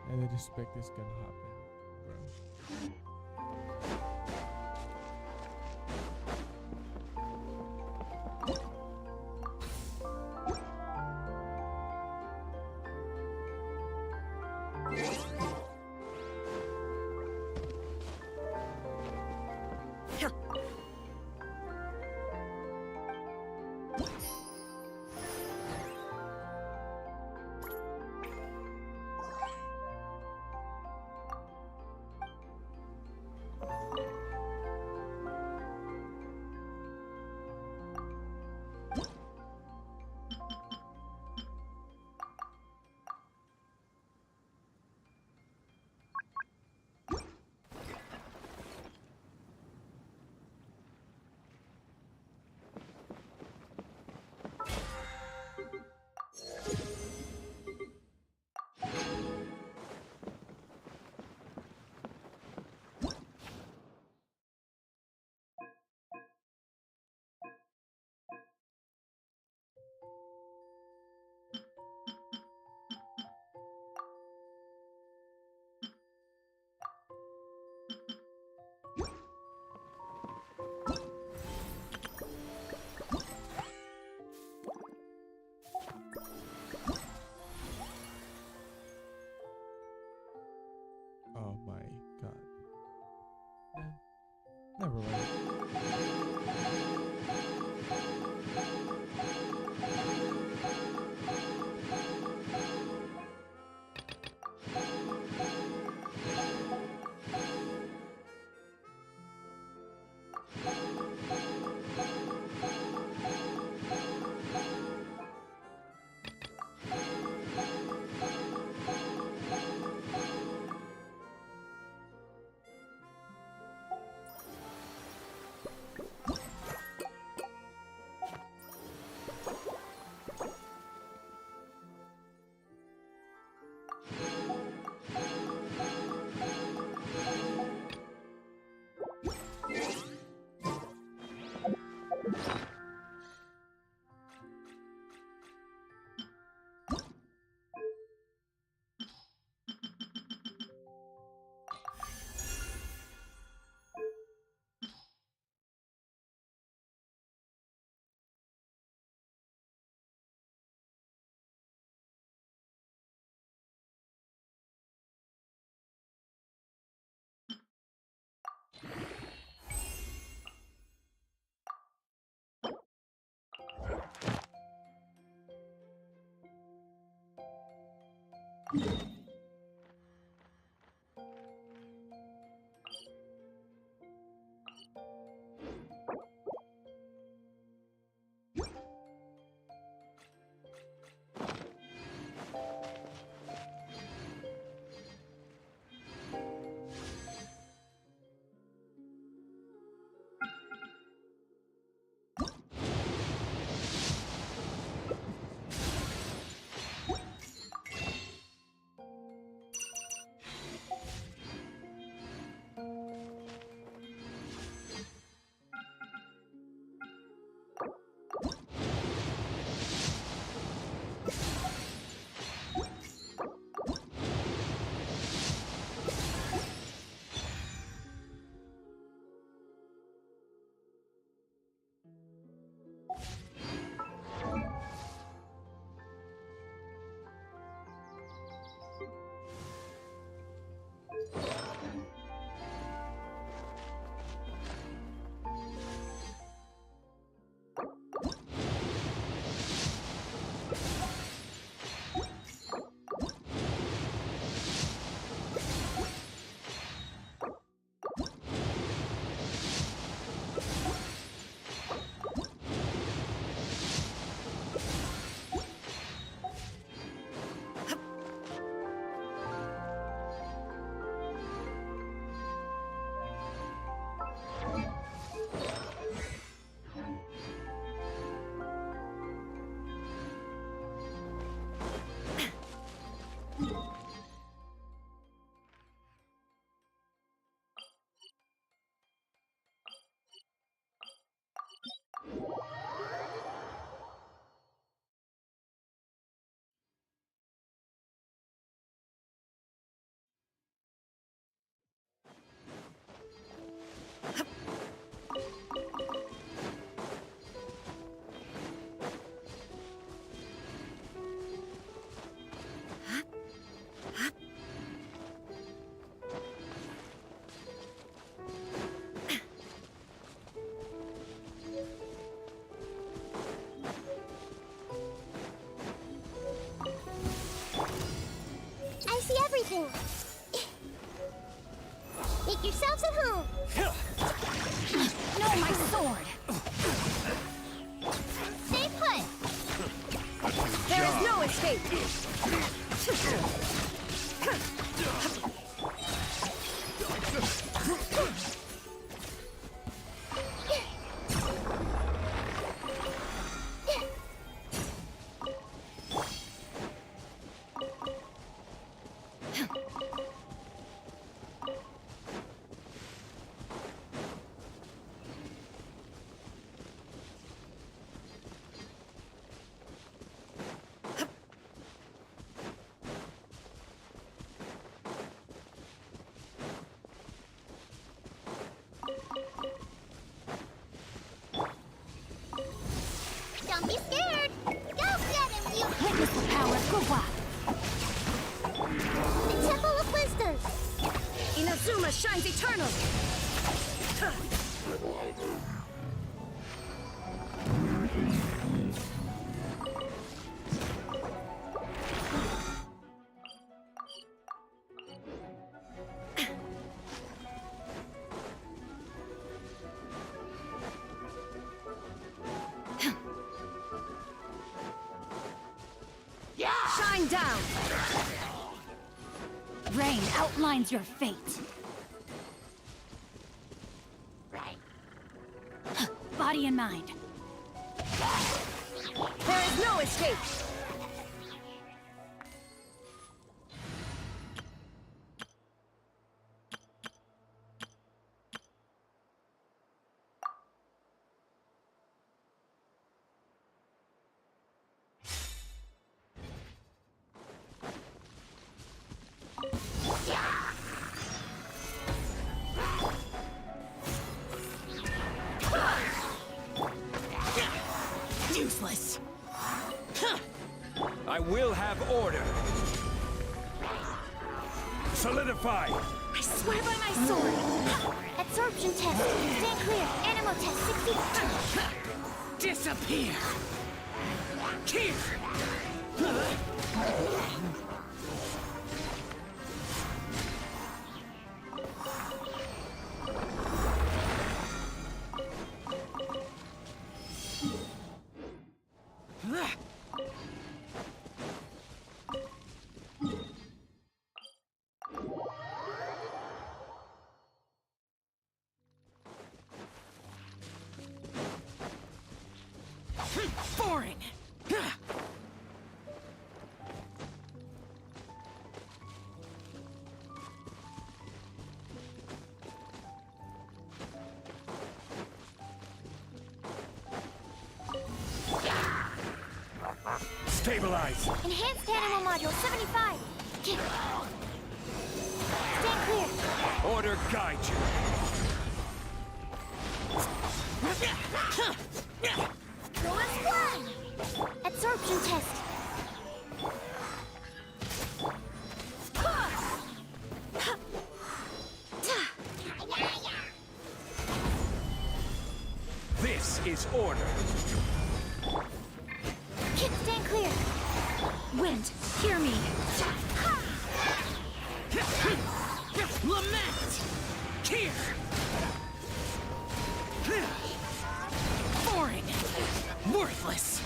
I didn't expect this can happen, bro. Oh my god. Never mind. I see everything. Make yourselves at home. No, my sword! Stay put. There is no escape! Don't be scared. Go get him, you. Witness the power of Gwa! The Temple of Wisdom. Inazuma shines eternal! Shine down! Rain outlines your fate. Body and mind. There is no escape! Useless. I will have order. Solidify! I swear by my sword. Absorption test. Stand clear. Animal test 60. Disappear! Here! Foreign. Stabilize! Enhanced animal module 75. Stand clear. Order guide you! Go and fly. Absorption test. This is order! Stand clear. Wind, hear me. Lament. Here! Foreign. Worthless.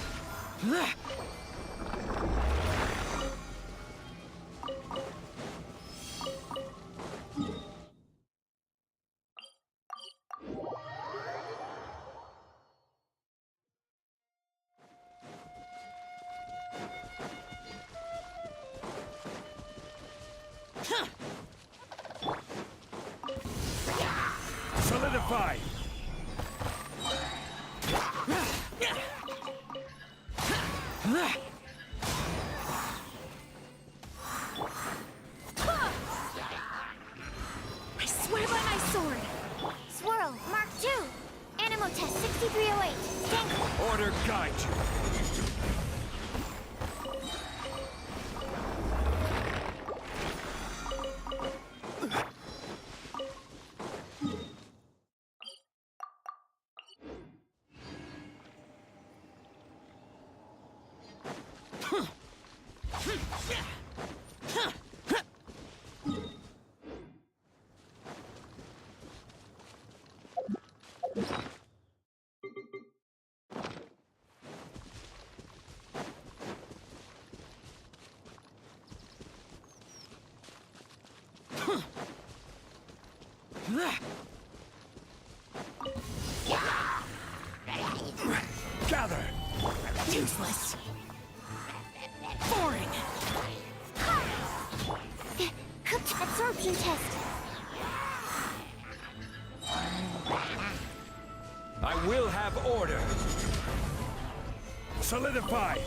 Solidify! I swear by my sword. Swirl. Order guide you. Gather! Useless. Boring. Absorption test. I will have order. Solidify!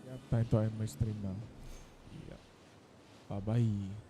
Yep, time to end my stream now. Yeah. Bye-bye.